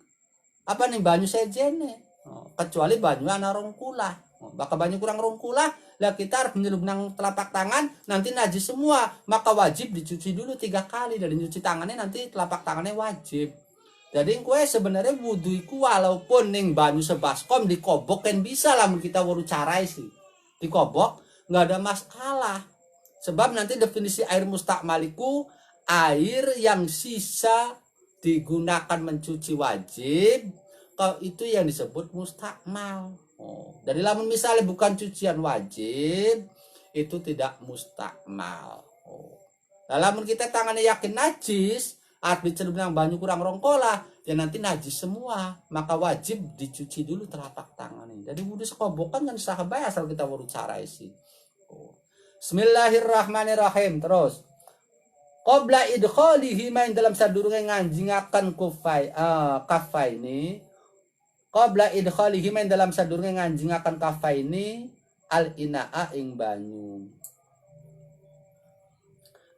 apa ning banyu sejene. Kecuali banyu ana rongkulah. Bakal banyu kurang rongkulah, lah kita harus menyelumnang telapak tangan, nanti najis semua, maka wajib dicuci dulu 3 kali. Dari nyuci tangannya nanti telapak tangannya wajib. Jadi kue sebenarnya wudhu iku walaupun ning banyu sebaskom dikobok kan bisa lah kita waru carai sih. dikobok nggak ada masalah. Sebab nanti definisi air mustakmaliku air yang sisa digunakan mencuci wajib, kalau itu yang disebut mustakmal. Dari lamun misalnya bukan cucian wajib, itu tidak mustakmal. Lamun kita tangannya yakin najis, arti celupnya banyu kurang rongkolah, ya nanti najis semua, maka wajib dicuci dulu telapak tangannya. Jadi wudhu sekobokan kan sahabat asal kita wudhu cara isi. Bismillahirrahmanirrahim. Terus qabla idkhalihi main dalam sadurunge nganjingaken kafaini. Qabla idkhalihi main dalam sadurunge nganjingaken kafaini al inaa ing banyu.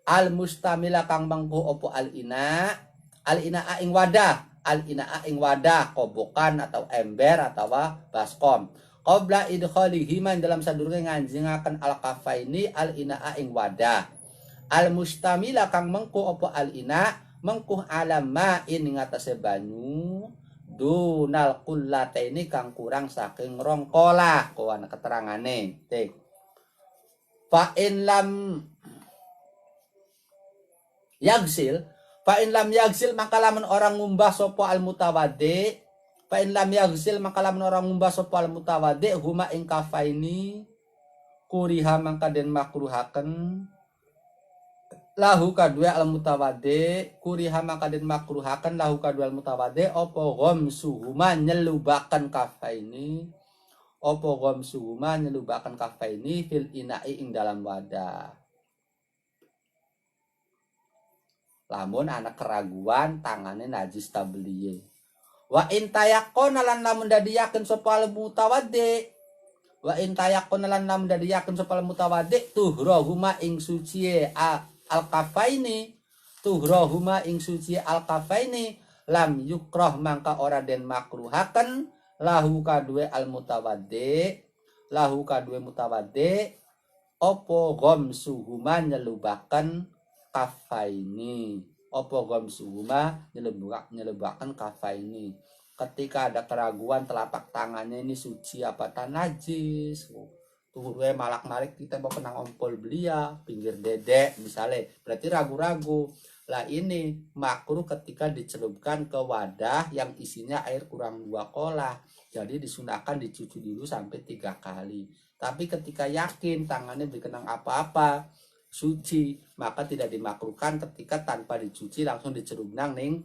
Al mustamila kang mangku opo al inaa ing wadah kobokan atau ember atau baskom. Qabla idkhalihi man dalam sadurunge nganjingaken al kafaini al inaa ing wadah. Al mustamila kang mengku opo al ina mengku alama ing ngatasé banyu dunal kullataini kang kurang saking rongkolah kowana keterangane. Tik. Fa in lam yagsil maka lamun orang ngumbah sapa al mutawaddi. Fa in lam yagsil maka lamun orang ngumbah sapa al mutawaddi huma ing kafaini kuriha mangka den makruhaken lahu kadua al mutawaddi kuriha maka den makruhaken lahu kadua al mutawaddi apa ghamsuhuma nyelubaken kafaini fil ina'i ing dalam wadah. Lamun anak keraguan tangannya najis tabliye. Wa in tayaqqana lan lamun dadi yakin sapa al mutawaddi. Wa in tayaqqana lan lamun dadi yakin sapa al mutawaddi tuhrahuma ing suci al kafaini. Tuhrahuma ing suci al kafaini lam yukrah mangka ora den makruhaken lahu kadue al mutawaddi. Lahu kadue mutawaddi opo ghamsuhuma nyelubaken kafaini. Opo ghamsuhuma nyelubakan kafaini. Ketika ada keraguan telapak tangannya ini suci apa najis. Tuhurwe malak-malik kita mau kena ompol belia, pinggir dedek misalnya. Berarti ragu-ragu. Lah ini makruh ketika dicelupkan ke wadah yang isinya air kurang 2 kolah. Jadi disunahkan dicuci dulu sampai 3 kali. Tapi ketika yakin tangannya dikenang apa-apa suci, maka tidak dimakruhkan ketika tanpa dicuci langsung dicelupkan ning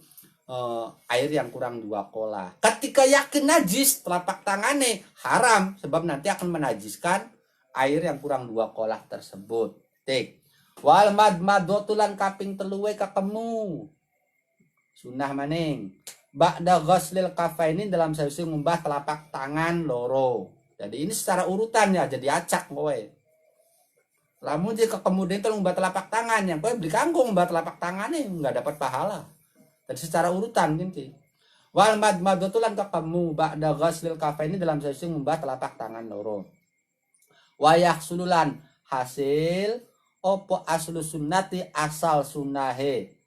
air yang kurang 2 kolah. Ketika yakin najis telapak tangannya haram sebab nanti akan menajiskan air yang kurang 2 kolah tersebut. Tik. Wal madmadotulan kaping teluwe kakemu. Sunah maning. Ba'da ghuslil kafaini dalam sesi ngumbah telapak tangan loro. Jadi ini secara urutan ya, jadi acak kowe. Lamun jika kemudian itu ngumbah telapak tangan yang kowe beli kangkung ngumbah telapak tangannya enggak dapat pahala. Jadi secara urutan gitu. Wal madmadotulan kakemu ba'da ghuslil kafaini dalam sesi ngumbah telapak tangan loro. Wayah sululan hasil opo aslu sunnati asal sunahe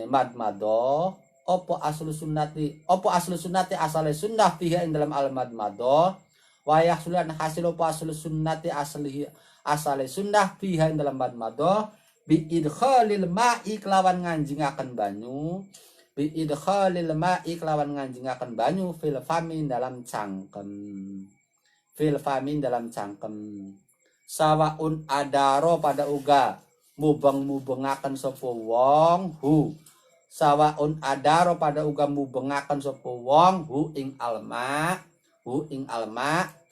madmado opo aslu sunnati asale sunnah fiha ing dalam al madmado wayah sululan hasil opo aslu sunnati asale sunnah fiha ing dalam madmado bi idkhalil ma'i kelawan nganjingaken banyu fil famin dalam cangkem sawaun adaro pada uga mubengaken sapa wong hu sawaun adaro pada uga mubengaken sapa wong hu ing alma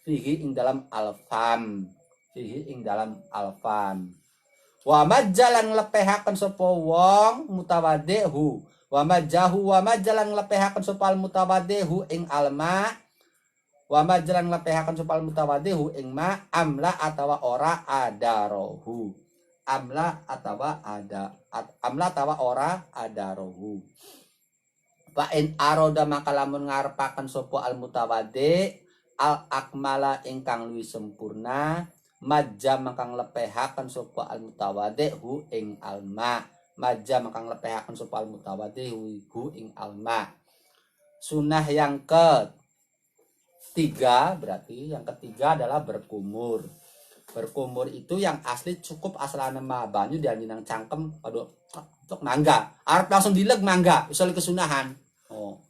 fihi ing dalam alfam wa majjalan lepehaken sapa wong mutawaddi hu wa majjalan lepehaken sapa mutawaddi hu ing alma wa majran lepehaken supal mutawadihu ing ma amla atawa ora adarohu ora adarohu fa in aroda maka lamun ngarepaken sapa al mutawaddi al akmala ingkang luwih sempurna majja maka lepehaken sapa al mutawaddi hu ing alma ing alma. Sunah yang ke 3 berarti yang ketiga adalah berkumur. Berkumur itu yang asli cukup asalana mah banyu dianjinang cangkem aduh untuk mangga arep langsung dileg mangga usul kesunahan. Oh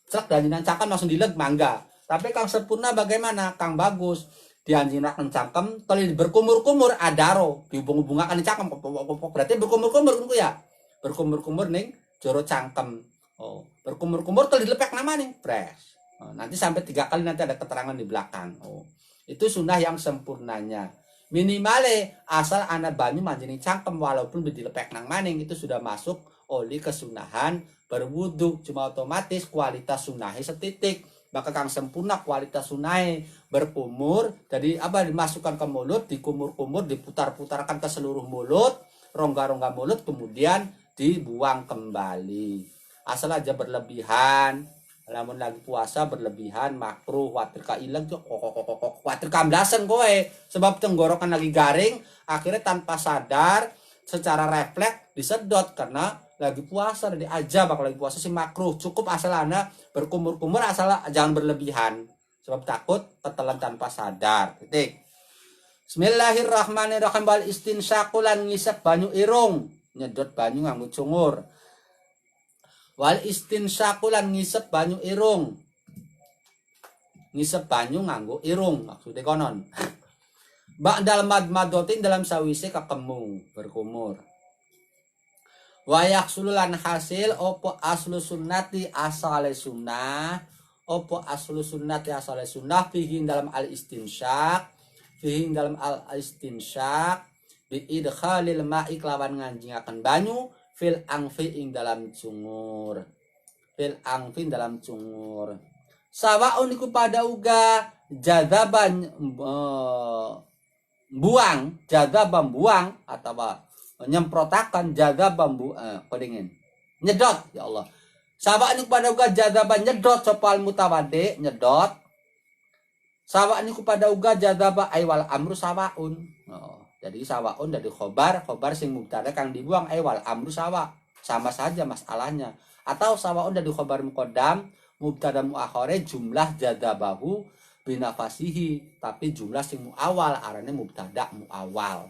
cek dianjinang cangkem langsung dileg mangga, tapi kang sempurna bagaimana kang bagus dianjinang cangkem kalau berkumur-kumur adaro dihubung-hubungakan di cangkem berarti berkumur-kumur kan ya berkumur-kumur ning joro cangkem. Oh berkumur-kumur kalau dilepek nama nih pres. Oh, nanti sampai 3 kali nanti ada keterangan di belakang. Oh itu sunnah yang sempurnanya. Minimale asal anak banyu manjini cangkem walaupun dilepek nang maning itu sudah masuk oleh kesunahan berwudu, cuma otomatis kualitas sunahi setitik. Maka kang sempurna kualitas sunahi berkumur, jadi apa dimasukkan ke mulut, dikumur-kumur, diputar-putarkan ke seluruh mulut, rongga-rongga mulut, kemudian dibuang kembali. Asal aja berlebihan, lamun lagi puasa berlebihan makruh watir ka ilang tuh watir kamblasan kowe sebab tenggorokan lagi garing akhirnya tanpa sadar secara refleks disedot karena lagi puasa jadi aja bakal lagi puasa sih makruh cukup asal anda berkumur-kumur asal jangan berlebihan sebab takut ketelan tanpa sadar. Titik. Bismillahirrahmanirrahim. Wal istinsyaqulan ngisep banyu irung nyedot banyu nganggo cungur. Wal istinsyaqulan ngisep banyu irung. Ngisep banyu nganggo irung maksudnya konon. Ba'dal madmadotin dalam sawise kakemu berkumur. Wayak sululan hasil opo aslu sunnati asale sunnah. Opo aslu sunnati asale sunnah fihi dalam al istinsyak. Fihi dalam al istinsyak bi idkhalil ma'i kelawan nganjingaken banyu fil angfi ing dalam cungur. Fil angfi dalam cungur. Sawaun iku pada uga jadaban buang, jadaban buang atau nyemprotakan jadaban kodingin. Nyedot ya Allah. Sawaun iku pada uga jadaban nyedot sopal mutawade nyedot. Sawaun iku pada uga jadaba aywal amru sawaun. Oh. Jadi sawaun dari khobar sing mubtada kang dibuang wal amru sawa. Sama saja masalahnya. Atau sawaun dari khobar muqaddam mubtada muakhare jumlah jadabahu binafasihi tapi jumlah sing muawal arane mubtada muawal.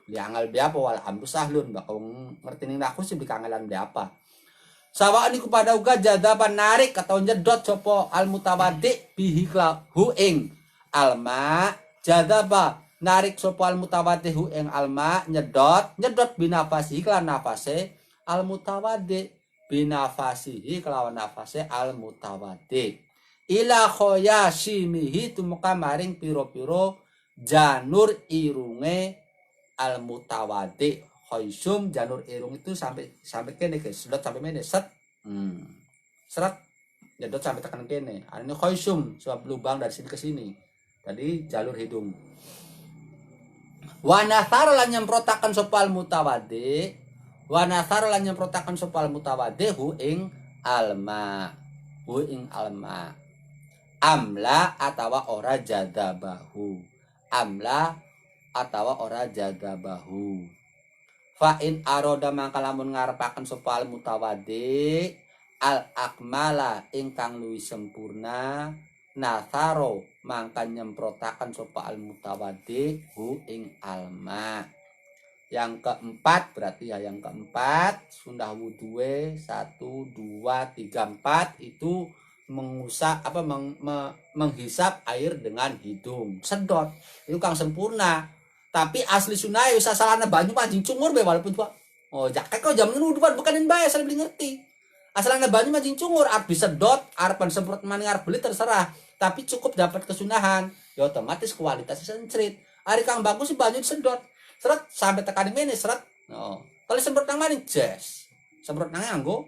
Dianggal biapa wal amru sahlun bakal ngerti ning aku sih dikangelan biapa. Sawaun iku pada uga jadaban narik atau nyedot sopo al mutawaddi bihi hu ing alma jadaba narik sopal mutawadihu ing alma nyedot binafasihi kelawan nafase al mutawadi binafasihi kelawan nafase al mutawadi ila khoyashimihi tumuka maring piro-piro janur irunge al mutawadi. Khoysum janur irung itu sampai kene guys sedot sampai mene set seret nyedot sampai tekan kene ini khoysum sebab lubang dari sini ke sini tadi jalur hidung. Wanasar lan nyemprotakan sopal mutawade. Wanasar lan nyemprotakan sopal mutawade hu ing alma. Hu ing alma. Amla atawa ora jadabahu. Amla atawa ora jadabahu. Fa in aroda mangka lamun ngarepaken sopal mutawade al akmala ingkang luwih sempurna nasaro mangka nyemprotakan sopa al mutawadi hu ing alma. Yang keempat berarti ya yang keempat sunnah wudue 1 2 3 4 itu mengusap apa menghisap air dengan hidung sedot itu kang sempurna tapi asli sunnah usah salahna banyu mancing cungur be walaupun tua oh jakek kok jam nu bukanin bae asal beli ngerti asalnya banyu mancing cungur arep disedot arepan semprot maning arep beli terserah tapi cukup dapat kesunahan ya otomatis kualitasnya sencrit ari kang bagus sih banyu disedot seret sampai tekan mene seret no kalau semprot nang maning jes semprot nang nganggo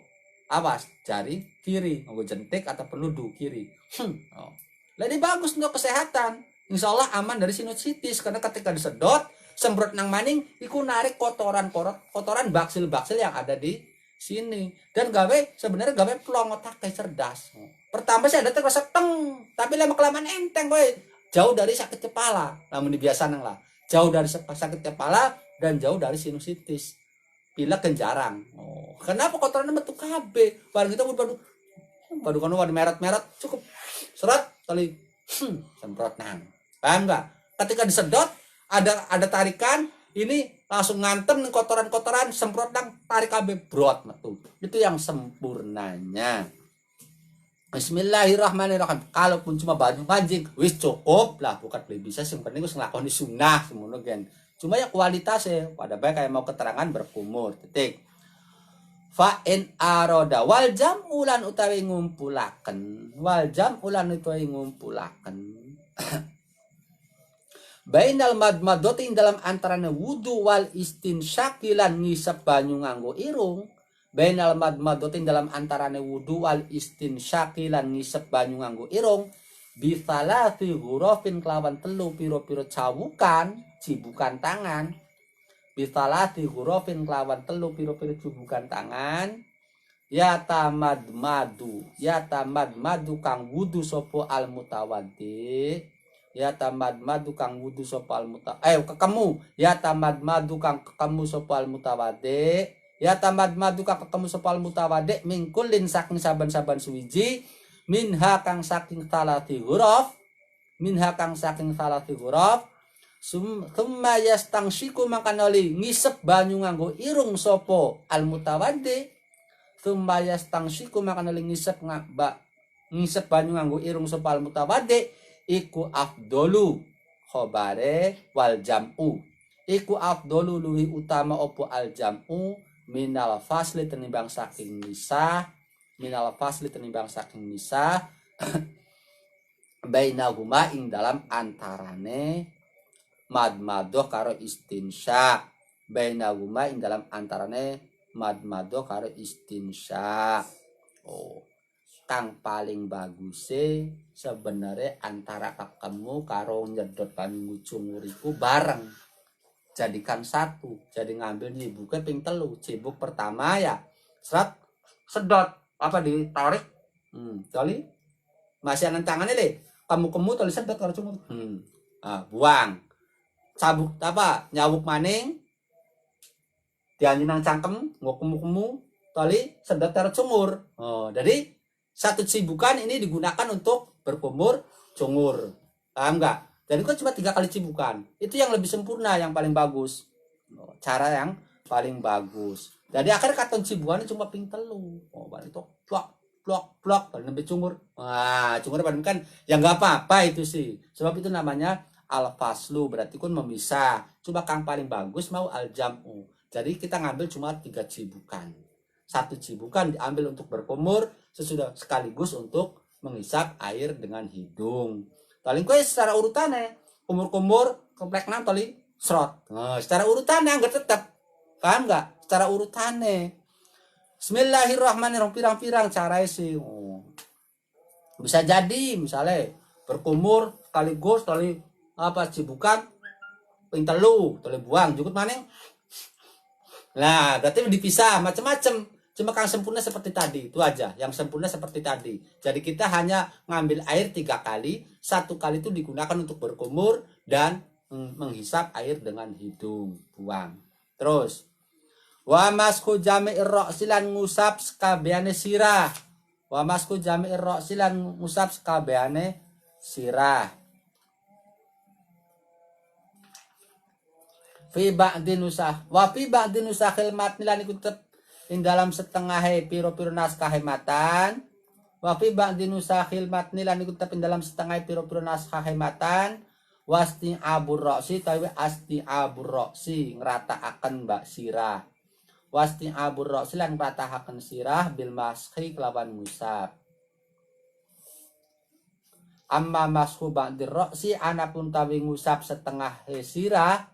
awas jari kiri nganggo jentik atau peludu kiri oh jadi bagus untuk kesehatan insyaallah aman dari sinusitis karena ketika disedot semprot nang maning iku narik kotoran baksil yang ada di sini dan sebenarnya gawe pelong otak kayak cerdas. Pertama sih ada terasa teng, tapi lama kelamaan enteng kowe. Jauh dari sakit kepala, namun biasa nang lah. Jauh dari sakit kepala dan jauh dari sinusitis. Pilek kan jarang. Oh, kenapa kotorannya metu kabeh? Barang kita baru kono meret-meret cukup. Serat tali semprot nang. Paham nggak? Ketika disedot ada tarikan, ini langsung ngantem kotoran-kotoran, semprot nang, tarik kabeh brot metu. Itu yang sempurnanya. Bismillahirrahmanirrahim. Kalaupun cuma banyu mancing, wis cukup lah, bukan beli bisa, yang penting wis nglakoni sunnah semono gen. Cuma ya kualitasnya, pada baik kayak mau keterangan berkumur, titik. Fa in aroda wal jam ulan utawi ngumpulaken, wal jam ulan utawi ngumpulaken. Bainal madmadoti dalam antarane wudu wal istinsyak lan ngisep banyu nganggo irung. Bainal madmadoti dalam antarane wudu wal istinsyak lan ngisep banyu nganggo irung. Bisalati hurufin kelawan telu piro-piro cibukan tangan. Bisalati hurufin kelawan telu piro-piro cibukan tangan. Ya tamad madu kang wudu sopo al mutawaddi. Ya tamad madu kang wudu sopo al kekemu. Ya tamad madu kang kekemu sopo al mutawaddi. Ya tamad madu kang kekemu sopo al mutawaddi mingkulin saking saban-saban suwiji. Minha kang saking salati huruf. Minha kang saking salati huruf. Summa yastangsyiku makanoli ngisep banyu nganggo irung sopo al mutawaddi. Summa yastangsyiku makanoli ngisep banyu nganggo irung sopo al mutawaddi. Iku afdolu khobare wal jam'u. Iku afdolu luhi utama opo al jam'u minal fasli tenimbang saking misah. Minal fasli tenimbang saking misah. Bainahuma ing dalam antarane madmadoh karo istinsya. Bainahuma ing dalam antarane madmadoh karo istinsya. Kang paling bagus sebenarnya antara kamu karo nyedot banyu cunguriku bareng, jadikan satu. Jadi ngambil nyibuknya ping telu. Cibuk pertama ya serat sedot apa ditarik tali masih anan tangannya deh kamu tali sedot karo cungur buang cabuk apa nyawuk maning dianjing nang cangkem ngokemu tali sedot karo cungur. Jadi satu cibukan ini digunakan untuk berkumur cungur. Paham nggak? Jadi kan cuma 3 kali cibukan. Itu yang lebih sempurna, yang paling bagus. Cara yang paling bagus. Jadi akhirnya katon cibukan cuma ping telu. Itu blok lebih cungur. Nah, cungur kan ya nggak apa-apa itu sih. Sebab itu namanya al-faslu, berarti kan memisah. Coba kang paling bagus mau al-jam'u. Jadi kita ngambil cuma 3 cibukan. 1 cibukan diambil untuk berkumur, sesudah sekaligus untuk menghisap air dengan hidung. Tali kue secara urutannya, kumur-kumur komplek nang tali serot. Secara urutannya enggak tetap. Paham enggak? Secara urutannya. Bismillahirrahmanirrahim, pirang-pirang cara sih. Bisa jadi misalnya berkumur sekaligus tali apa cibukan ping telu, tali buang jukut maning. Nah, berarti dipisah macam-macam. Cuma kang sempurna seperti tadi, itu aja. Yang sempurna seperti tadi. Jadi kita hanya ngambil air 3 kali. 1 kali itu digunakan untuk berkumur dan menghisap air dengan hidung. Buang. Terus. Wa masku jami'ir ra'silan ngusap sekabehane sirah. Wa masku jami'ir ra'silan ngusap sekabehane sirah. Fi ba'di nusah. Wa fi ba'di nusakhil matni lan iku ing dalam setengah piro-piro naskah matan. Wa fi ba'di nusakhil matni lan iku ing dalam setengah piro-piro naskah matan. Wasti abur roksi tawi asti abur roksi ngratakaken mbak sirah. Wasti abur roksi lan ngratakaken sirah bil maskhi kelawan ngusap. Amma mashu ba'di roksi anapun tawi ngusap setengah sirah.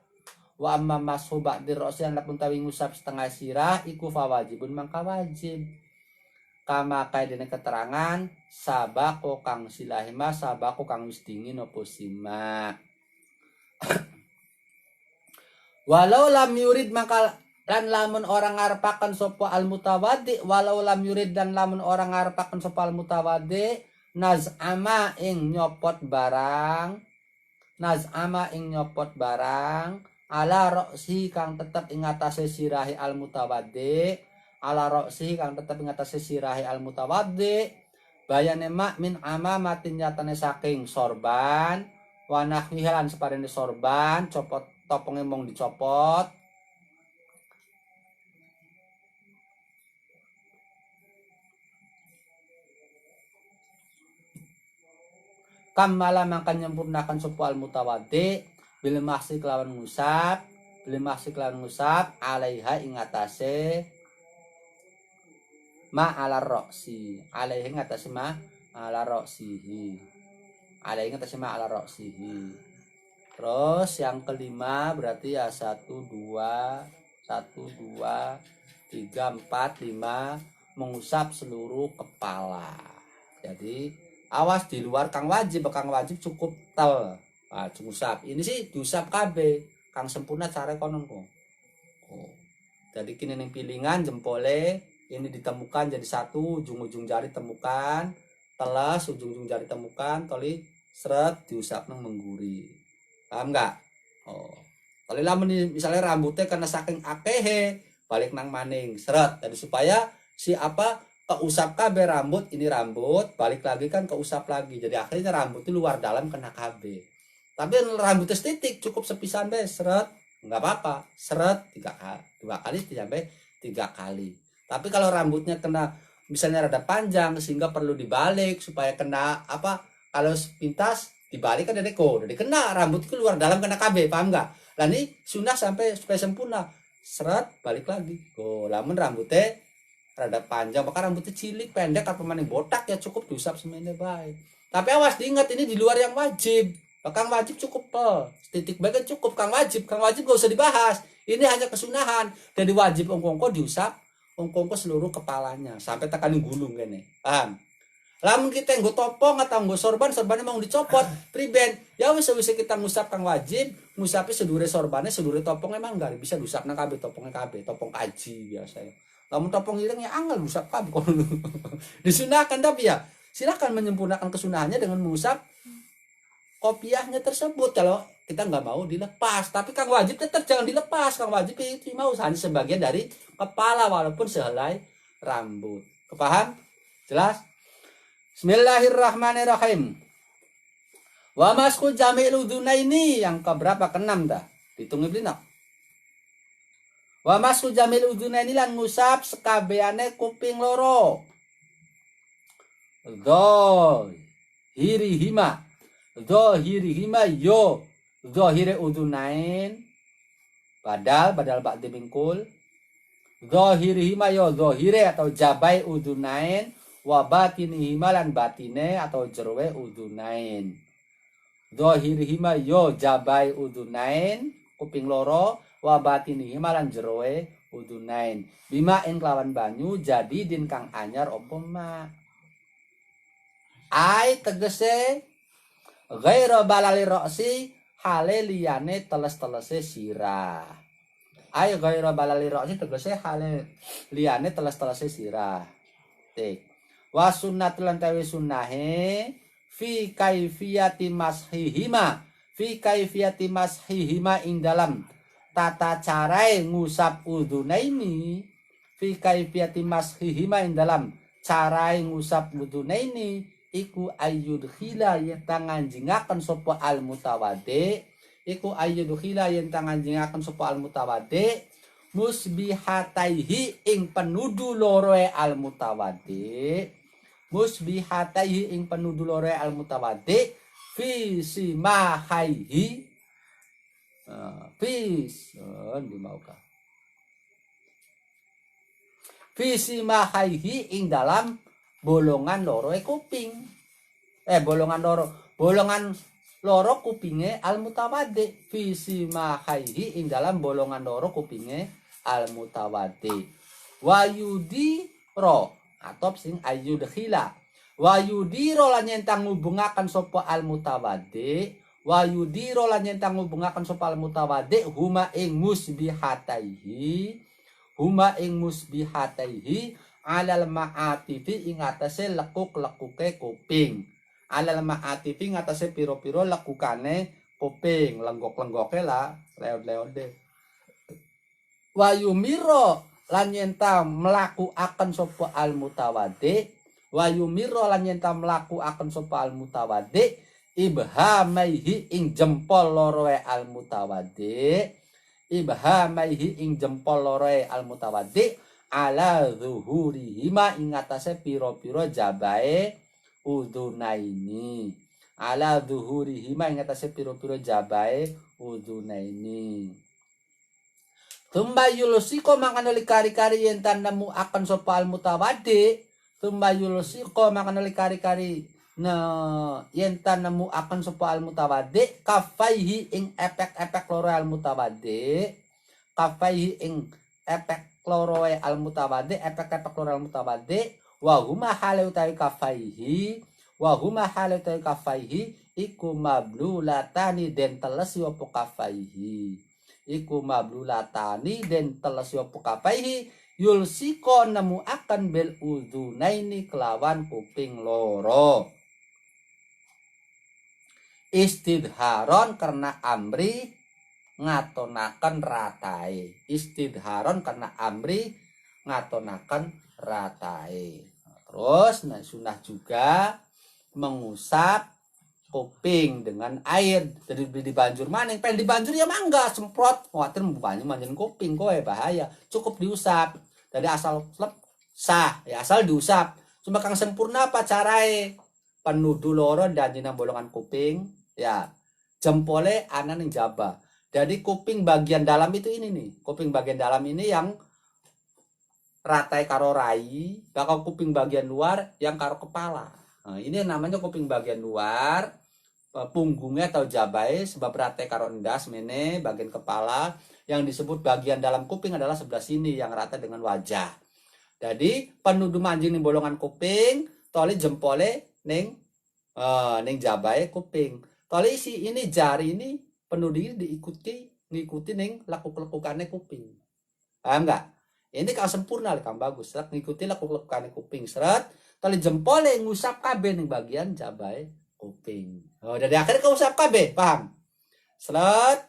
Wa amma mashu ba'di roksi anapun tawi ngusap setengah sirah iku fawajibun mangka wajib. Kama kaidene keterangan sabako kang silahima sabako kang wis dingin opo sima. Walau lam yurid maka dan lamun orang ngarepaken sapa al mutawaddi, walau lam yurid dan lamun orang ngarepaken sapa al mutawaddi naz'ama ing nyopot barang, naz'ama ing nyopot barang ala roksi kang tetep ing atase sirahi al mutawaddi, ala roksi kang tetep ing atase sirahi al mutawaddi bayane mak min amamatin nyatane saking sorban wa nahwihan separene sorban copot toponge mung dicopot kamala mangkan nyempurnakan sapa al mutawaddi bil mahsi kelawan ngusap alaiha ing atase ma ala roksi alaiha ing atase ma ala roksihi alaiha ing atase ma ala roksihi. Terus yang kelima berarti ya 1 2 3 4 5 mengusap seluruh kepala. Jadi awas di luar kang wajib cukup tel. Nah, ngusap. Ini sih diusap KB. Kang sempurna cara konon kok. Oh. Jadi kini ning pilingan jempole ini ditemukan jadi satu, ujung-ujung jari temukan, telas ujung-ujung jari temukan, toli seret diusap nang mengguri. Paham enggak? Oh. Toli lamun misalnya rambutnya karena saking akehe balik nang maning seret. Jadi supaya si apa keusap KB rambut, ini rambut balik lagi kan keusap lagi, jadi akhirnya rambut itu luar dalam kena KB. Tapi rambutnya titik cukup sepisan be seret nggak apa-apa seret 2 kali sampai 3 kali. Tapi kalau rambutnya kena misalnya rada panjang sehingga perlu dibalik supaya kena apa, kalau pintas dibalik kan dari kena rambut itu luar dalam kena KB, paham nggak? Lah ini sunnah sampai supaya sempurna seret balik lagi. Lamun rambutnya rada panjang, maka rambutnya cilik, pendek, apa maning botak ya cukup diusap semene baik. Tapi awas diingat ini di luar yang wajib. Kang wajib cukup titik bagian cukup kang wajib gak usah dibahas. Ini hanya kesunahan. Jadi wajib ongkongko diusap, ongkongko seluruh kepalanya sampai tekan gulung gini. Paham? Lamun kita nggo topong atau nggo sorbannya mau dicopot, priben. Ya wis kita ngusap kang wajib, ngusapi sedure sorbannya, sedure topong emang enggak bisa diusap nang kabeh topongnya kabeh, topong kaji biasa ya. Lamun topong ireng ya angel ngusap kabeh. Disunahkan tapi ya silakan menyempurnakan kesunahannya dengan mengusap kopiahnya tersebut. Kalau kita nggak mau dilepas, tapi kang wajib tetap jangan dilepas. Kang wajib itu mau hanya sebagian dari kepala walaupun sehelai rambut. Kepaham? Jelas? Bismillahirrahmanirrahim. Wa masku jami'il udhunaini yang keberapa? Ke-6 dah. Dihitung Ibnu. Wa masku jami'il udhunaini lan ngusap sekabeane kuping loro. Dhahirihima yo dhahire udhunain badal ba'di mingkul. Dhahirihima yo dhahire atau jabai udhunain wa batinihima lan batine atau jerwe udhunain. Dhahirihima yo jabai udhunain kuping loro wa batinihima lan jerwe udhunain. Bima ing lawan banyu jadi din kang anyar apa ma. Ai tegese ghairu balali roksi hale liyane teles-telese sirah. Ai ghairu balali roksi tegese hale liyane teles-telese sirah. Tik. Wa sunnatul tawi sunnahe fi kaifiyati mashihima ing dalam tata carai ngusap udhunaini. Fi kaifiyati mashihima ing dalam carai ngusap udhunaini iku ayyud khila yang tangan jingakan sopo al mutawaddi musbihataihi ing penudu loroe al mutawaddi fi simahaihi ing dalam bolongan loro kuping. Bolongan loro kupinge al mutawaddi fi simahaihi ing dalam bolongan loro kupinge al mutawaddi. Wa yudiro atau sing ayyudkhila wa yudiro lan nyentang ngubungaken sapa al mutawaddi huma ing musbihataihi alal ma'atifi ing atase lekuk-lekuke kuping. Alal ma'atifi ing atase piro-piro lekukane kuping, lenggok-lenggoke lah, leod-leode. Wa yumiro lan yenta mlakuaken sapa al mutawaddi wa yumirro lan yen ta mlaku akan sapa al mutawaddi ibhamaihi ing jempol loroe al mutawaddi ibhamaihi ing jempol loroe al mutawaddi ala zuhurihima ing atase pira-pira jabae udunaini ala zuhurihima ing atase pira-pira jabae udunaini. Tumba yulusiko mangkanali kari-kari yen nemu akan sapa al mutawaddi tumba yulusiko mangkanali kari-kari na yen nemu akan sapa al mutawaddi kafaihi ing epek-epek loro al mutawaddi kafaihi ing epek loro al mutawaddi epek-epek loro al mutawaddi wa huma hale utawi kafaihi wa huma hale utawi kafaihi iku mablulatani den teles apa kafaihi iku mablulatani den teles apa kafaihi yulsiko nemu akan bel udunaini kelawan kuping loro istidharon karena amri ngatonaken ratae istidharon karena amri ngatonaken ratae. Terus nah sunah juga mengusap kuping dengan air dari dibanjur maning pengen dibanjur ya mangga semprot khawatir banyak manjain kuping kowe bahaya cukup diusap dari asal sah ya asal diusap cuma kang sempurna apa carae penudu loro dan jenang bolongan kuping ya jempole anan yang jaba jadi kuping bagian dalam itu ini nih kuping bagian dalam ini yang ratai karo rai bakal kuping bagian luar yang karo kepala. Nah, ini namanya kuping bagian luar punggungnya atau jabai sebab ratai karo endas mene bagian kepala yang disebut bagian dalam kuping adalah sebelah sini yang rata dengan wajah. Jadi penudu manjing ning bolongan kuping toli jempole ning jabai kuping toli si ini jari ini penudu ini ngikuti ning lakuk-lakukannya kuping. Paham enggak? Ini kalau sempurna kan bagus. Seret ngikuti lakuk-lakukannya kuping seret tali jempole ngusap kabeh ning bagian jabai kuping. Oh, dari akhirnya kau usap kabeh, paham? Seret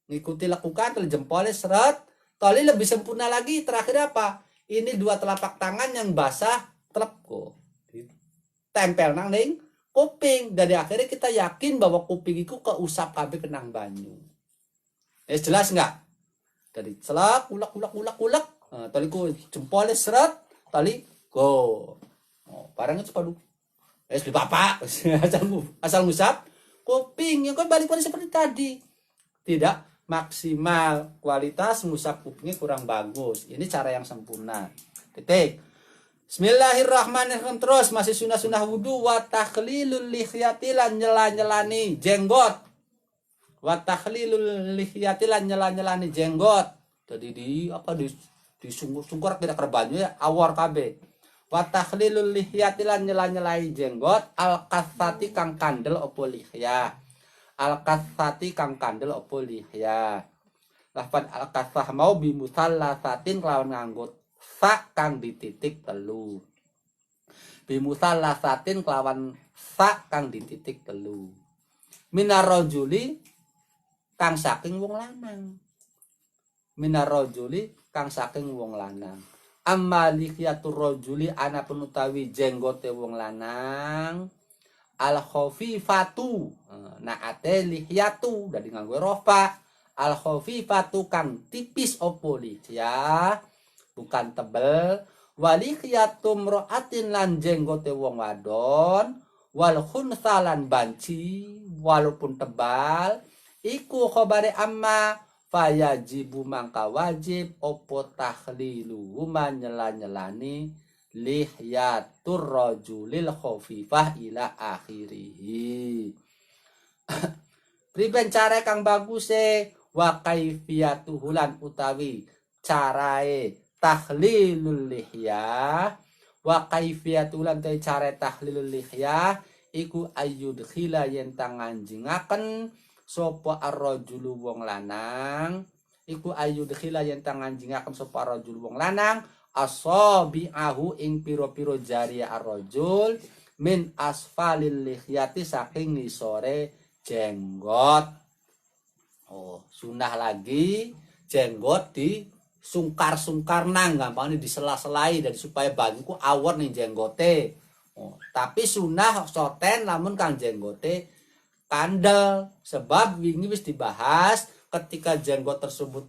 ngikuti lakukan tali jempole seret tali lebih sempurna lagi terakhir apa? Ini dua telapak tangan yang basah telepko. Tempel nang ning kuping. Dari akhirnya kita yakin bahwa kuping itu keusap kabeh kenang banyu. Jelas enggak? Dari celak ulak. Tali ku jempolnya seret, tali go. Oh, barangnya sepadu. Di bapak asal ngusap kuping yang kan balik pada seperti tadi. Tidak maksimal kualitas ngusap kupingnya kurang bagus. Ini cara yang sempurna. Titik. Bismillahirrahmanirrahim terus masih sunah wudu wa takhlilul lihyati lan nyela-nyelani jenggot. Wa takhlilul lihyati lan nyela-nyelani jenggot. Tadi disungkur-sungkur tidak kerbanyu ya awor kabeh. Wa takhlilul lihyati lan nyela-nyelai jenggot al-kathati kang kandel opo lihya. Al-kathati kang kandel opo lihya. Lafad al-kathah mau bimusallasatin kelawan nganggo sa kang dititik telu. Bimusallasatin kelawan sa kang dititik telu. Minarrajuli kang saking wong lanang. Minarrajuli kang saking wong lanang. Amma lihiyatur rajuli ana penutawi jenggote wong lanang al khafifatu naate lihiyatu dadi nganggo rofa al khafifatu kang tipis opo lihya bukan tebel walihiyatum ro'atin lan jenggote wong wadon wal khunsalan banci walaupun tebal iku khabare amma fayajibu mangka wajib opo tahlilu huma nyela-nyelani lihyatur rajulil khafifah ila akhirih. Priben cara kang baguse wa kaifiyatuhu lan utawi carae tahlilul lihya wa kaifiyatuhu lan carae tahlilul lihya iku ayyudkhila yen tanganjingaken sapa ar-rajulu wong lanang iku ayyudkhila yen tanganjingaken sapa ar-rajulu wong lanang asabi'ahu ing pira-pira jari ar-rajul min asfalil lihyati saking ngisore jenggot. Oh, sunah lagi jenggot di sungkar-sungkar nang gampangnya disela-selai dan supaya banyuku awor ning jenggote. Tapi sunah soten lamun kang jenggote kandel, sebab wingi wis dibahas ketika jenggot tersebut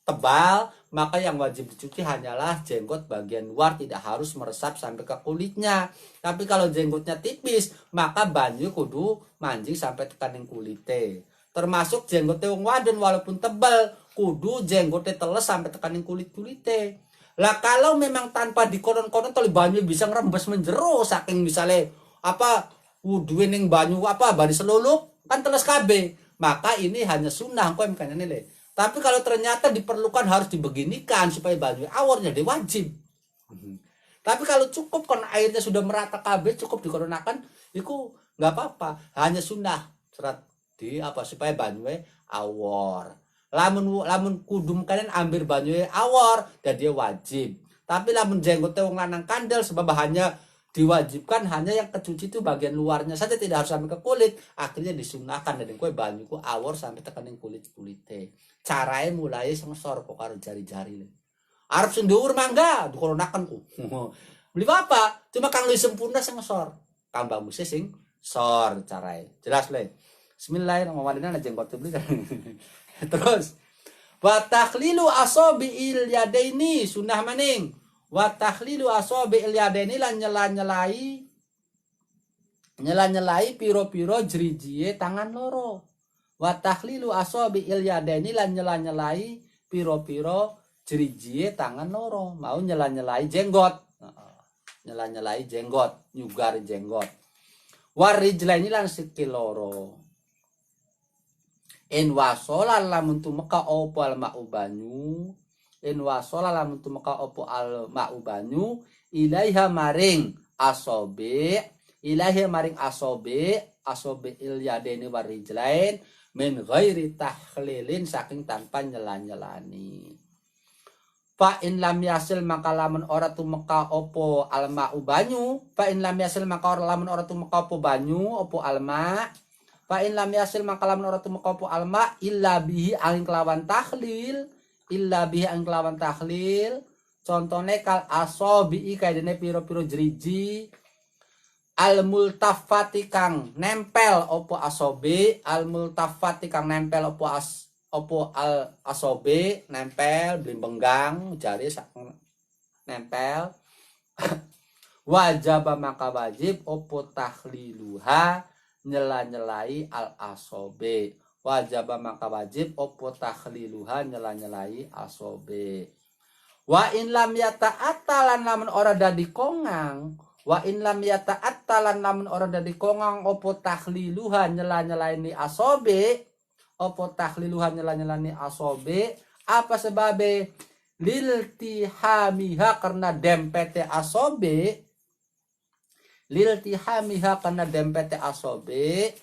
tebal, maka yang wajib dicuci hanyalah jenggot bagian luar, tidak harus meresap sampai ke kulitnya. Tapi kalau jenggotnya tipis, maka banyu kudu mancing sampai tekaning kulite. Termasuk jenggotnya wong wadon walaupun tebal, kudu jenggotnya teles sampai tekaning kulit-kulite. Lah kalau memang tanpa dikonon-konon toli banyu bisa ngerembes menjero saking misalnya apa wuduin ning banyu apa bari selulup kan teles KB, maka ini hanya sunnah kok makanya nilai. Tapi kalau ternyata diperlukan harus dibeginikan supaya banyu awor jadi wajib. Tapi kalau cukup kan airnya sudah merata KB cukup dikoronakan, itu nggak apa-apa, hanya sunnah serat di apa supaya banyu awor. Lamun kudum kalian ambil banyu awor dan dia wajib. Tapi lamun jenggotnya wong lanang kandel sebab hanya diwajibkan hanya yang kecuci itu bagian luarnya saja, tidak harus sampai ke kulit. Akhirnya disunahkan dan kue banyu ku awor sampai tekanin kulitnya. Caranya mulai sengsor kok karo jari-jari. Arab sendur mangga dikoronakan ku. Beli apa? Cuma kang lu sempurna sengsor. Kang bagusnya sing sor caranya. Jelas le. Bismillahirrahmanirrahim jenggot beli. Terus wa takhlilu asabi'il yadaini sunah maning. Wa takhlilu asabi'il yadaini lan nyela-nyelai piro-piro jrijie tangan loro. Wa takhlilu asabi'il yadaini lan nyela-nyelai piro-piro jrijie tangan loro. Mau nyela-nyelai jenggot. Nyela-nyelai jenggot, nyugar jenggot. Warijlaini lan sikil loro. En wasola lamun tumeka opo al ma'u banyu. En wasola lamun tumeka opo al ma'u banyu ilaiha maring asobe. Ilaiha maring asobe il yadeni warijlain min ghairi tahlilin saking tanpa nyela-nyelani. Fa in lam yasil maka lamun ora tumeka opo alma banyu. Fa in lam yasil maka lamun ora tumeka opo banyu opo alma. Fa in lam yasil maka lamun ora tumeka opo alma illa bihi angin kelawan tahlil. Illa bihi angin kelawan tahlil. Contone kal asobi kaidene piro-piro jeriji. Al multafati kang nempel opo asobe. Al multafati kang nempel opo al asobe nempel blimbenggang jari nempel. Wajib maka wajib opo tahliluha nyela-nyelai al asobe. Wajib maka wajib opo tahliluha nyela-nyelai asobe. Wa in lam yata'attalan lamun ora dadi kongang. Wa in lam yata'attalan lamun ora dadi kongang opo tahliluha nyela-nyelaini asobe. Opo tahliluha nyela-nyelani asobe. Apa sebabe? Liltihamiha karena dempete asobe. Liltihamiha karena dempete asobe.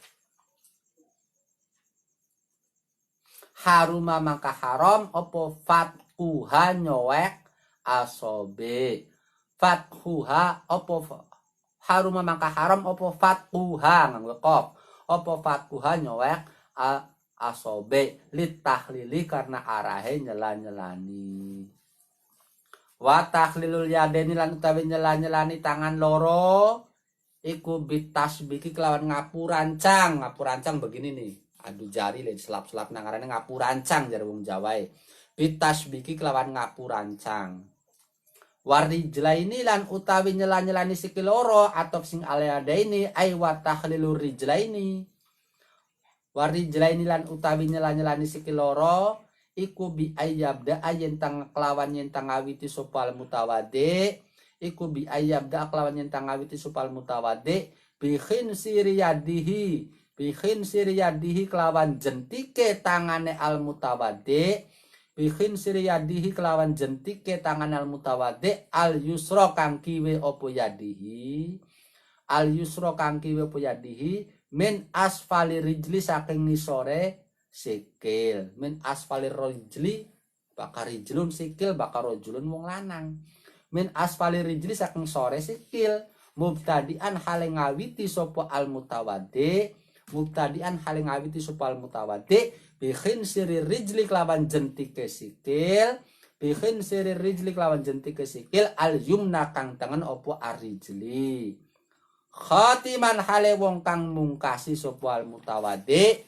Haruma maka haram opo fatkuha nyowek asobe. Fatkuha opo haruma maka haram opo fatkuha ngangkop. Opo fatkuha nyowek asobe litahlili karena arahe nyela-nyelani. Wa tahlilul yadeni lan utawi nyela-nyelani tangan loro iku bitasbiki kelawan ngapurancang. Ngapurancang begini nih. Aduh jari le selap-selap nangarane ngapurancang jar wong Jawa. Bitasbiki kelawan ngapurancang. Warijlaini lan utawi nyela-nyelani sikil loro atau sing alayadaini ay wa tahlilur rijlaini. Warijlaini lan utawi nyela-nyelani sikil loro iku bi ayyabda ayentang kelawan yentang ngawiti sopal mutawade. Iku bi ayyabda kelawan yentang ngawiti sopal mutawade bi khinsiri yadihi. Bi khinsiri yadihi kelawan jentike tangane al mutawade. Bi khinsiri yadihi kelawan jentike tangan al mutawade al yusra kang kiwe opo yadihi. Al yusra kang kiwe opo yadihi min asfali rijli saking ngisore sikil. Min asfali rijli bakar rijlun sikil bakar rojulun wong lanang. Min asfali rijli saking sore sikil. Mubtadian hale ngawiti sopo al mutawade. Mubtadian hale ngawiti sopo al mutawade. Bikhin siri rijli kelawan jentike sikil. Bikhin siri rijli kelawan jentike sikil al yumna kang tangan opo arijli. Khatiman hale wong kang mungkasi sapa al mutawaddi.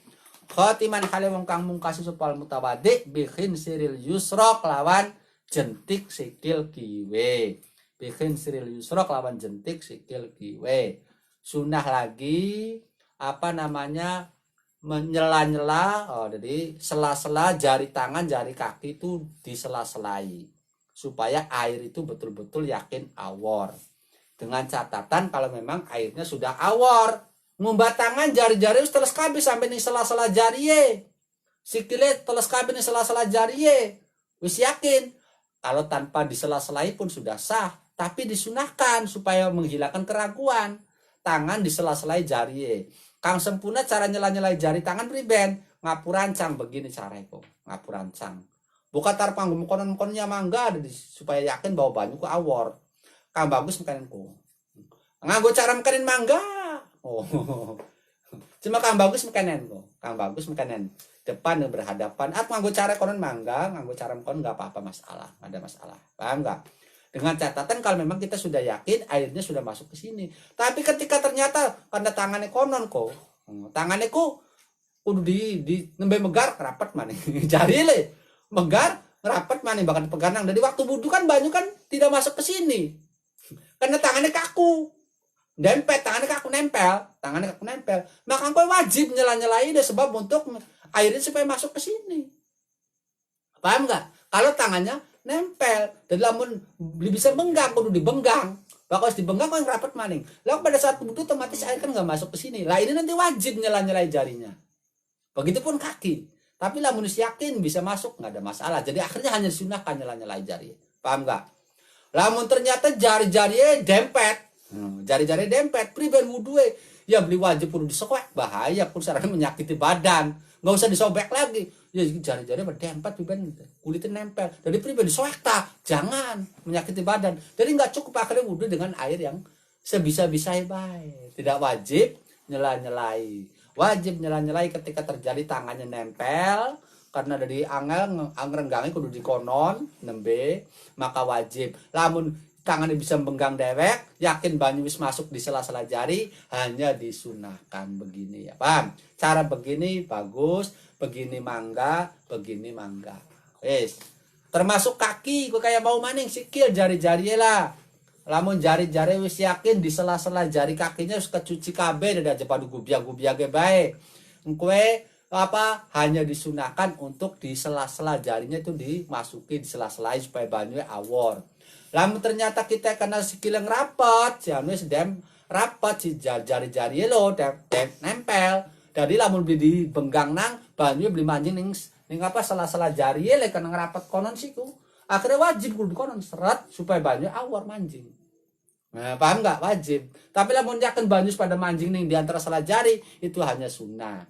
Khatiman hale wong kang mungkasi sapa al mutawaddi bi khinsiril yusra lawan jentik sikil kiwe. Bi khinsiril yusra lawan jentik sikil kiwe. Sunah lagi apa namanya menyela-nyela, jadi sela-sela jari tangan, jari kaki itu disela-selai supaya air itu betul-betul yakin awor. Dengan catatan kalau memang airnya sudah awor, ngumbat tangan jari-jari teles kabeh sampai ning sela-sela jariye. Sikile teles kabeh ning sela-sela jariye. Wis yakin. Kalau tanpa disela-selai pun sudah sah, tapi disunahkan supaya menghilangkan keraguan. Tangan disela-selai jariye. Kang sempurna cara nyela-nyelai jari tangan priben ngapurancang begini cara itu ngapurancang buka tar panggung konon-kononnya mangga supaya yakin bahwa banyu ku awor. Kang bagus makanin ku nganggo cara makanin mangga cuma kang bagus makanin ku kang bagus makanin depan berhadapan nganggo cara konon mangga nganggo cara konon nggak apa-apa masalah nggak ada masalah paham nggak. Dengan catatan kalau memang kita sudah yakin airnya sudah masuk ke sini. Tapi ketika ternyata karena tangannya konon kok, tangannya kok kudu di nembe megar rapat mana. Jari le megar rapat mana bahkan peganang. Dari waktu wudu kan banyu kan tidak masuk ke sini. Karena tangannya kaku. Dempet tangannya kaku nempel. Maka engkau wajib nyela-nyelai deh sebab untuk airnya supaya masuk ke sini. Paham nggak? Kalau tangannya nempel dan lamun bisa benggang kudu dibenggang bakal dibenggang kok yang rapat maning lalu pada saat wudu otomatis air kan nggak masuk ke sini lah ini nanti wajib nyela-nyelai jarinya begitupun kaki tapi lamun yakin bisa masuk nggak ada masalah jadi akhirnya hanya disunahkan nyela-nyelai jari paham nggak lamun ternyata jari-jari dempet jari-jari dempet priben wudu ya beli wajib kudu disobek bahaya pun sarana menyakiti badan nggak usah disobek lagi ya jari-jari berdempet priben kulitnya nempel jadi pribadi soek jangan menyakiti badan jadi nggak cukup akhirnya wudhu dengan air yang sebisa-bisa baik tidak wajib nyela-nyelai wajib nyela-nyelai ketika terjadi tangannya nempel karena dari angel renggangi kudu dikonon nembe maka wajib lamun tangannya bisa menggang dewek yakin banyu wis masuk di sela-sela jari hanya disunahkan begini ya paham cara begini bagus begini mangga wis termasuk kaki kok kayak mau maning sikil jari-jari lah lamun jari-jari wis yakin di sela-sela jari kakinya wis kecuci kabeh dan aja padu gubia-gubia ge bae kue apa hanya disunahkan untuk di sela-sela jarinya itu dimasuki di sela-sela supaya banyunya awor lamun ternyata kita kena sikil yang rapat si anu sedem rapat si jari-jari lo nempel jadi lamun beli di benggang nang banyu beli manjing ning apa salah-salah jari le kena ngerapat konon siku akhirnya wajib kudu konon serat supaya banyu awor manjing nah paham nggak wajib tapi lamun yakin banyu pada manjing ning di antara salah jari itu hanya sunnah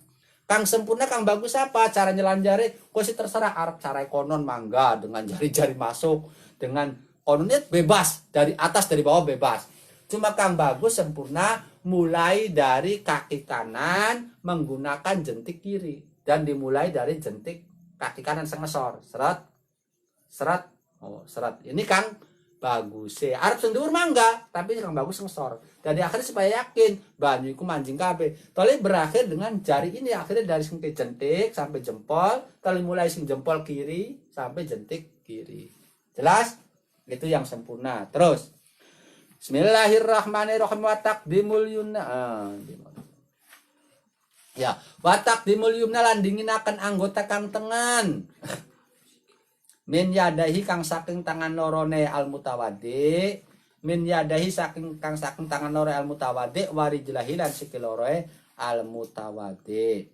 kang sempurna kang bagus apa cara nyelan jari kok sih terserah arep cara konon mangga dengan jari-jari masuk dengan kononnya bebas dari atas dari bawah bebas cuma kang bagus sempurna mulai dari kaki kanan menggunakan jentik kiri dan dimulai dari jentik kaki kanan sengesor serat ini kang bagus arep sendur mangga tapi kang bagus sengesor jadi akhirnya supaya yakin banyu iku manjing kabeh tole berakhir dengan jari ini akhirnya dari sing jentik sampai jempol tole mulai sing jempol kiri sampai jentik kiri jelas itu yang sempurna terus Bismillahirrahmanirrahim wa taqdimul yumna. Ya, wa taqdimul yumna lan dinginaken anggota kang tengen. Min yadahi kang saking tangan lorone al mutawaddi. Min yadahi saking tangan loro al mutawaddi warijlahi lan sikil loroe al mutawaddi.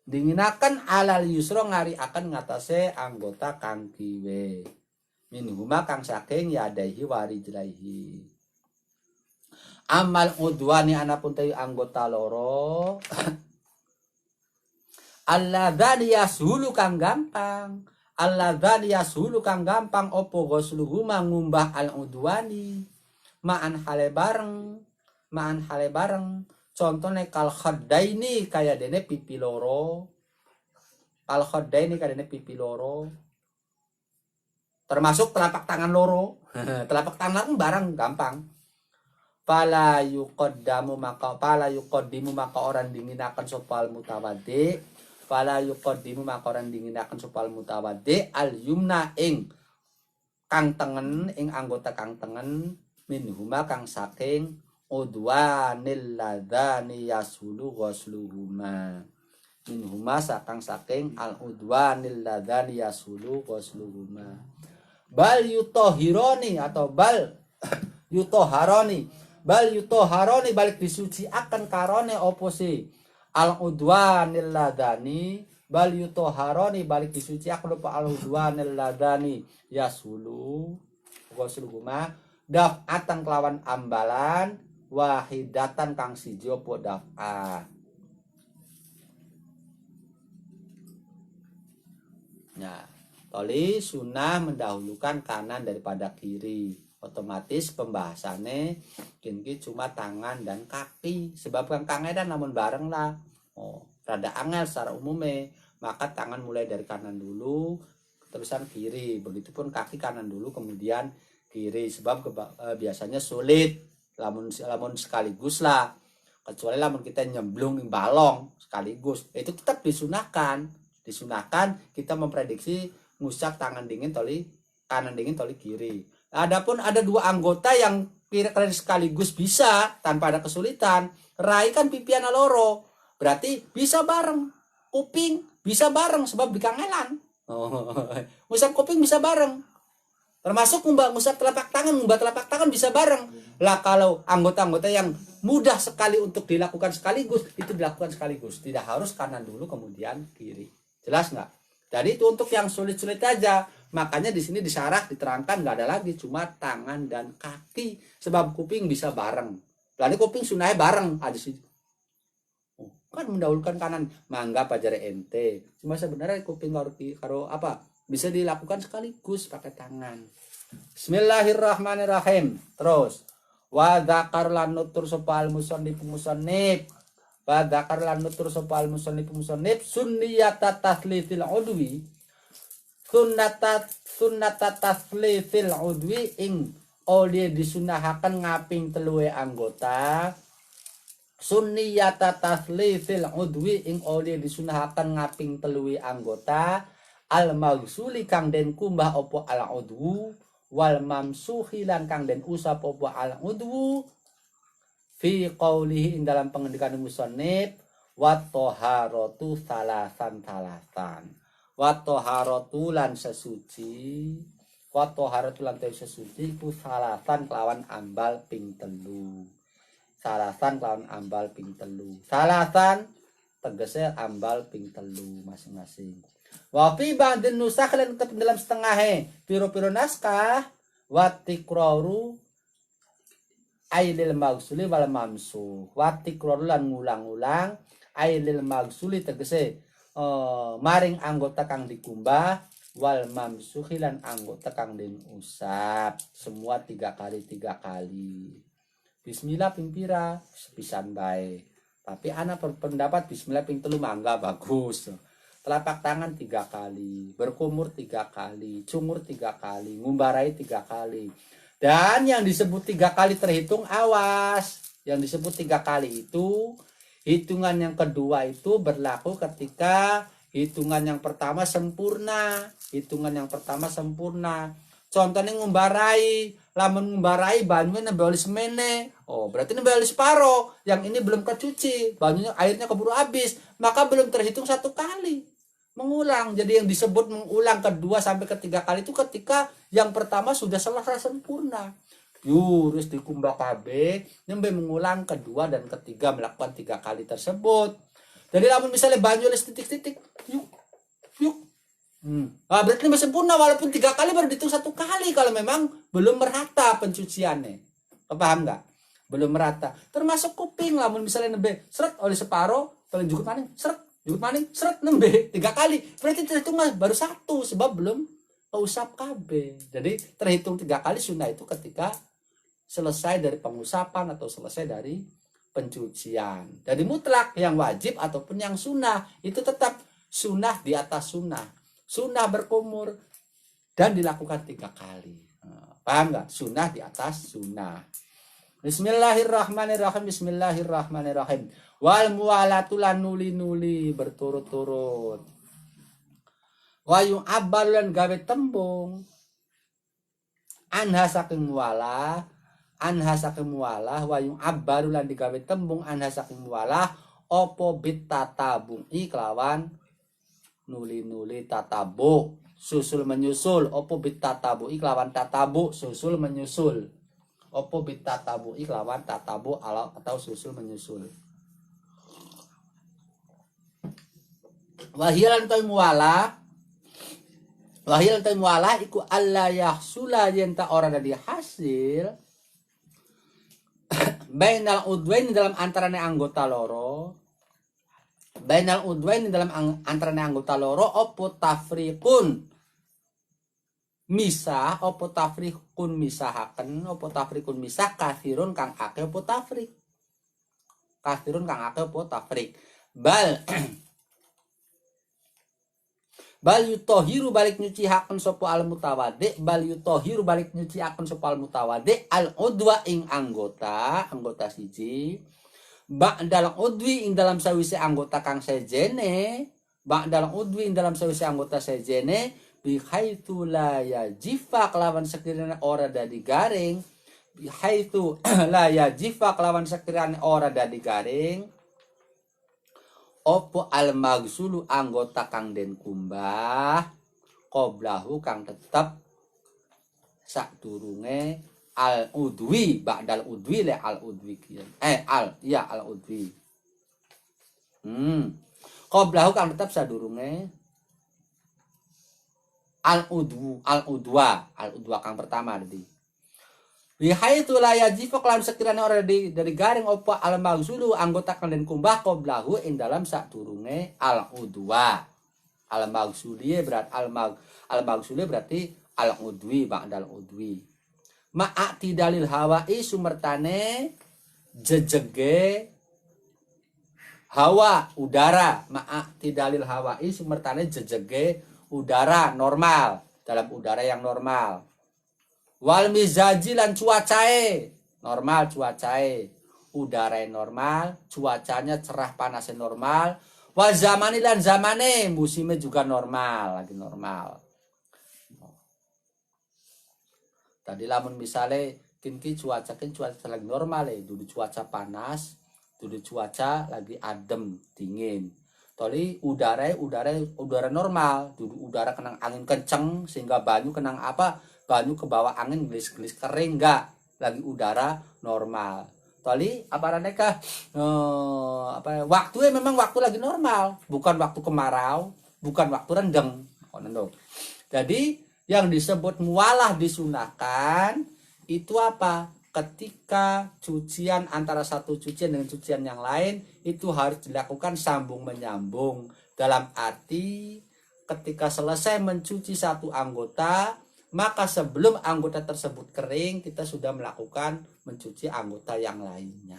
Dinginaken alal yusra ngari akan ngatasé anggota kang kiwe. Minhuma kang saking yadaihi warijlaihi amal udwani anapun tayu anggota loro alladzani yasulu kang gampang opo ghusluhuma ngumbah al udwani ma'an hale bareng contohnya kal khaddaini kaya dene pipi loro termasuk telapak tangan loro telapak tangan barang gampang Fala yuqaddimu maka orang dinginakan sopal mutawaddi. Fala yuqaddimu maka orang dinginakan sopal mutawaddi al yumna ing kang tengen ing anggota kang tengen minhuma kang saking udwanil ladzani yasulu ghusluhuma. Minhuma sakang saking al udwanil ladzani yasulu ghusluhuma. Bal yutohironi atau bal yutoharoni balik disuci akan karone oposi al udwanil ladani bal yutoharoni balik disuci akan lupa al udwanil ladani yasulu gosuluhuma daf'atan kelawan ambalan wahidatan kang siji opo daf'at. Nah, toli sunnah mendahulukan kanan daripada kiri. Otomatis pembahasannya kini cuma tangan dan kaki. Sebab kang edan namun bareng lah. Rada angel secara umumnya. Maka tangan mulai dari kanan dulu, terusan kiri. Begitupun kaki kanan dulu, kemudian kiri. Sebab biasanya sulit. Lamun sekaligus lah. Kecuali lamun kita nyemblung balong sekaligus. Itu tetap disunahkan. Kita memprediksi ngusap tangan dingin toli kanan dingin toli kiri. Adapun ada dua anggota yang kira-kira sekaligus bisa tanpa ada kesulitan. Rai kan pipian loro, berarti bisa bareng. Kuping bisa bareng sebab dikangelan. Ngusap kuping bisa bareng. Termasuk ngusap telapak tangan bisa bareng. Lah kalau anggota-anggota yang mudah sekali untuk dilakukan sekaligus, itu dilakukan sekaligus. Tidak harus kanan dulu kemudian kiri. Jelas nggak? Jadi itu untuk yang sulit-sulit aja. Makanya di sini disarah diterangkan nggak ada lagi cuma tangan dan kaki sebab kuping bisa bareng. Lalu kuping sunahnya bareng ada sih. Kan mendahulukan kanan mangga pajare ente. Cuma sebenarnya kuping karo apa bisa dilakukan sekaligus pakai tangan. Bismillahirrahmanirrahim. Terus wa dzakar lan nutur sopal musannif wa dzakar lan nutur sopal musannif sunniyata taslithil udwi sunnata taslithil udwi ing oleh disunahaken ngaping teluwe anggota. Sunniyata taslithil udwi ing oleh disunahaken ngaping teluwe anggota al maghsuli kang den kumbah opo al udwu wal mamsuhi lan kang den usap opo al udwu fi qaulihi ing dalam pengendikan musannif wa taharatu salasan wa taharatu lan sesuci ku salasan kelawan ambal ping telu. Salasan tegese ambal ping telu masing-masing. Wa fi ba'din nusakh lan tetep dalam setengahe piro-piro naskah wa tikraru ailil maghsuli wal mamsuh. Wa tikraru lan ngulang-ulang ailil maghsuli tegese maring anggota kang dikumbah wal mamsuhi lan anggota kang den usap semua 3 kali. Bismillah ping pira sepisan bae. Tapi ana berpendapat bismillah ping 3 mangga bagus. Telapak tangan 3 kali, berkumur 3 kali, cungur 3 kali, ngumbarai 3 kali. Dan yang disebut 3 kali terhitung awas. Yang disebut 3 kali itu hitungan yang kedua itu berlaku ketika hitungan yang pertama sempurna. Contohnya ngumbarai, lamun ngumbarai banyunya nebali semene. Berarti nebali separo. Yang ini belum kecuci, banyunya airnya keburu habis, maka belum terhitung 1 kali. Mengulang. Jadi yang disebut mengulang kedua sampai ketiga kali itu ketika yang pertama sudah selesai sempurna. Yurus dikumbah KB, nyembe mengulang kedua dan ketiga melakukan 3 kali tersebut. Jadi lamun misalnya banyu les titik-titik, yuk. Berarti masih sempurna walaupun 3 kali baru dihitung 1 kali kalau memang belum merata pencuciannya. Paham nggak? Belum merata. Termasuk kuping lamun misalnya nembe seret oleh separo, paling jukut maning, seret nembe 3 kali. Berarti terhitung baru 1 sebab belum usap KB. Jadi terhitung 3 kali sunnah itu ketika selesai dari pengusapan atau selesai dari pencucian. Jadi mutlak yang wajib ataupun yang sunnah itu tetap sunnah di atas sunnah. Sunnah berkumur dan dilakukan 3 kali. Paham nggak? Sunnah di atas sunnah. Bismillahirrahmanirrahim. Bismillahirrahmanirrahim. Wal muwalatu lan nuli-nuli berturut-turut. Wa yu'abbal lan gawe tembung anha saking muwalah, wa yu'abbal lan digawe tembung anha saking muwalah apa bitatabung kelawan nuli-nuli tatabu susul menyusul apa bitatabu kelawan tatabu susul menyusul. Opo bitatabu lawan tatabu atau susul menyusul. Wahilan ta muwala iku alla yahsula yen ta ora dadi hasil bainal udwain dalam antarane anggota loro opo tafriqun misah opo tafrikun misahaken opo tafrikun misah kafirun kang akeh opo tafrik bal yutohiru balik nyucihaken sapa al mutawaddi al udwa ing anggota siji ba'dal udwi ing dalam sawise anggota kang sejene bihaitsu la yajifa kelawan sekiranya ora dadi garing opo al magsulu anggota kang den kumbah qoblahu kang tetep sadurunge al udwi ba'dal udwi al udwi al udwi qoblahu kang tetep sadurunge al udwa kang pertama tadi. Bihaitsu la yajifu lan sekiranya ora dari garing apa al maghsulu anggota kang den kumbah qablahu ing dalam sadurunge al udwa. Al maghsuli berarti al udwi ba'dal udwi. Ma'ati dalil hawai sumertane jejege hawa udara. Ma'ati dalil hawai sumertane jejege udara normal, dalam udara yang normal. Wal mizaji lan cuacae normal, udara normal, cuacanya cerah panasnya normal. Wal zamani lan zamane musimnya juga normal, lagi normal. Tadi lamun misale kinki cuaca lagi normal dulu cuaca panas, dulu cuaca lagi adem, dingin. Toli udara normal, dulu udara kenang angin kenceng sehingga banyu kenang banyu ke bawah angin gelis-gelis kering, enggak, lagi udara normal. Toli waktunya memang waktu lagi normal, bukan waktu kemarau, bukan waktu rendeng. Jadi yang disebut muwalah disunahkan itu apa? Ketika cucian antara satu cucian dengan cucian yang lain itu harus dilakukan sambung menyambung, dalam arti ketika selesai mencuci satu anggota maka sebelum anggota tersebut kering kita sudah melakukan mencuci anggota yang lainnya.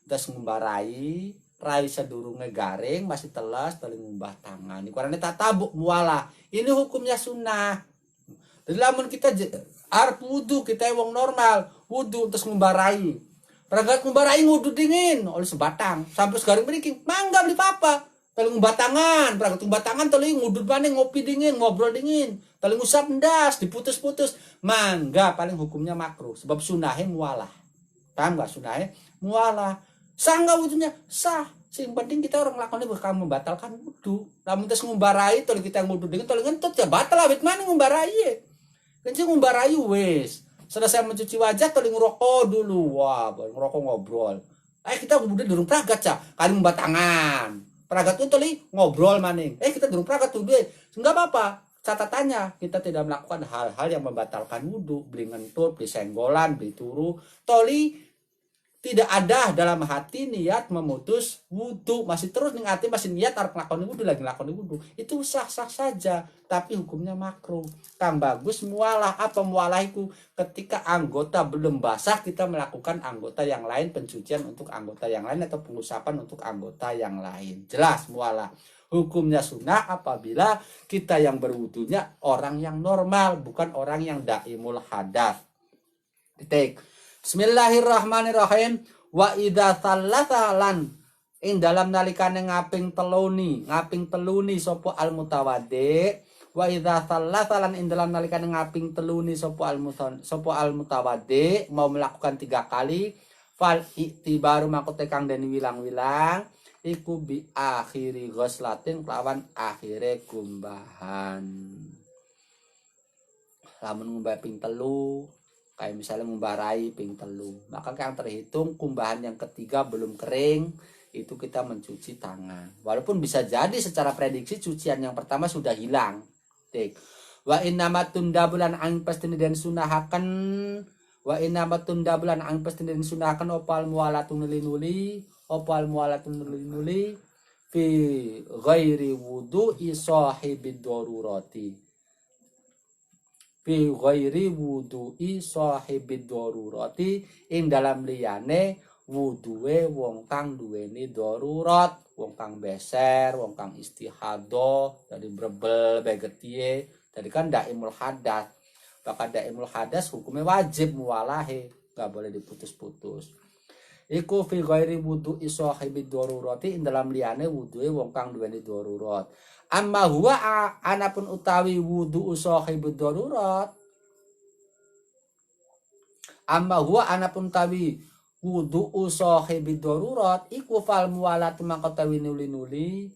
Terus ngumbarai rai sedurunge garing masih telas tali ngumbah tangan ini karena tatabuk muwalah, ini hukumnya sunnah. Jadi lamun kita arep wudu, kita wong normal wudu terus ngumbarai. Perangkat ngumbarai wudu dingin oleh sebatang sampai segaring mriki mangga beli papa. Tali ngumbah tangan, perangkat ngumbah tangan tali ngudut maneh ngopi dingin, ngobrol dingin. Tali ngusap ndas, diputus-putus. Mangga paling hukumnya makruh sebab sunahe muwalah. Paham enggak sunahe muwalah? Sah enggak wudunya? Sah. Sing penting kita orang lakone bakal membatalkan wudu. Lamun terus ngumbarai tali kita ngudu dingin tali ngentut ya batal awit maneh ngumbarai. Kencing ngumbarai wis. Selesai mencuci wajah tali ngerokok dulu. Wah, ngerokok ngobrol. Kita kemudian durung pragat cah. Kali ngumbah tangan. Pragat itu tali ngobrol maning. Kita durung pragat tuh deh. Enggak apa-apa. Catatannya kita tidak melakukan hal-hal yang membatalkan wudu, beli ngentut, beli senggolan, beli turu. Toli tidak ada dalam hati niat memutus wudu, masih terus ning hati masih niat arep nglakoni wudu, itu sah-sah saja, tapi hukumnya makruh. Kang bagus mualah, apa mualah itu? Ketika anggota belum basah kita melakukan anggota yang lain, pencucian untuk anggota yang lain atau pengusapan untuk anggota yang lain. Jelas mualah. Hukumnya sunnah apabila kita yang berwudunya orang yang normal, bukan orang yang daimul hadas. Titik. Bismillahirrahmanirrahim. Wa idza tsalatsalan ing dalam nalikane ngaping teluni sapa al mutawaddi. Wa idza tsalatsalan ing dalam nalikane ngaping teluni sapa al mutawaddi mau melakukan 3 kali fal iktibaru makote kang den wilang-wilang iku bi akhiri ghuslatin kelawan akhire kumbahan. Lamun ngumbah ping telu kayak misalnya membarai ping telu, maka yang terhitung kumbahan yang ketiga belum kering itu kita mencuci tangan. Walaupun bisa jadi secara prediksi cucian yang pertama sudah hilang. Wa innamatun dabulan ang pastine den sunahaken wa innamatun dabulan ang pastine den sunahaken opal mualatun nuli fi ghairi wudu'i sahibid darurati. Fi ghairi wudu'i sahibid darurati ing dalam liyane wuduwe wong kang duweni darurat, wong kang beser, wong kang istihadho, dari brebel begetie, tadi kan daimul hadas. Bakal daimul hadas hukumnya wajib muwalahe, enggak boleh diputus-putus. Iku fi ghairi wudu'i sahibid darurati ing dalam liyane wuduwe wong kang duweni darurat. Amma huwa anapun utawi wudu sahibud darurat. Amma huwa anapun utawi wudu sahibud darurat iku fal muwalat mangkatawi nuli-nuli.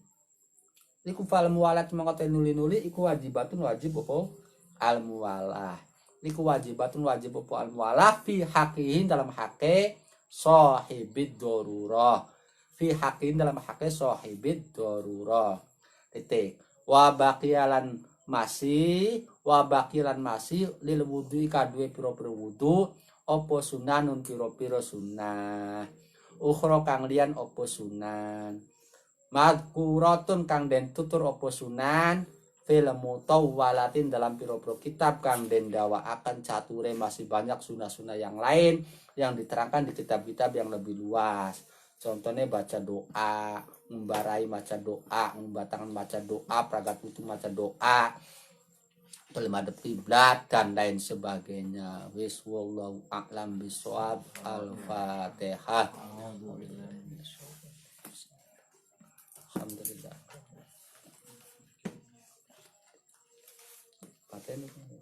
Iku fal muwalat mangkatawi nuli-nuli iku wajibatun wajib apa al muwalah. Iku wajibatun wajib apa al muwalah fi haqihin dalam hake sahibid darurah. Fi haqihin dalam hake sahibid darurah. Titik. Wa baqiyalan masih lil wudu kadue pira-pira wudu apa sunanun pira-pira sunah ukhra kang liyan apa sunan madkuratun kang den tutur apa sunan fil mutawwalatin dalam pira-pira kitab kang den dawaaken cature masih banyak sunah-sunah yang lain yang diterangkan di kitab-kitab yang lebih luas. Contohnya baca doa, membarai maca doa, membatangan maca doa, pragat wudu maca doa, madhep kiblat dan lain sebagainya. Wis wallahu a'lam bishawab. Al-Fatihah. Alhamdulillah. Fatihah.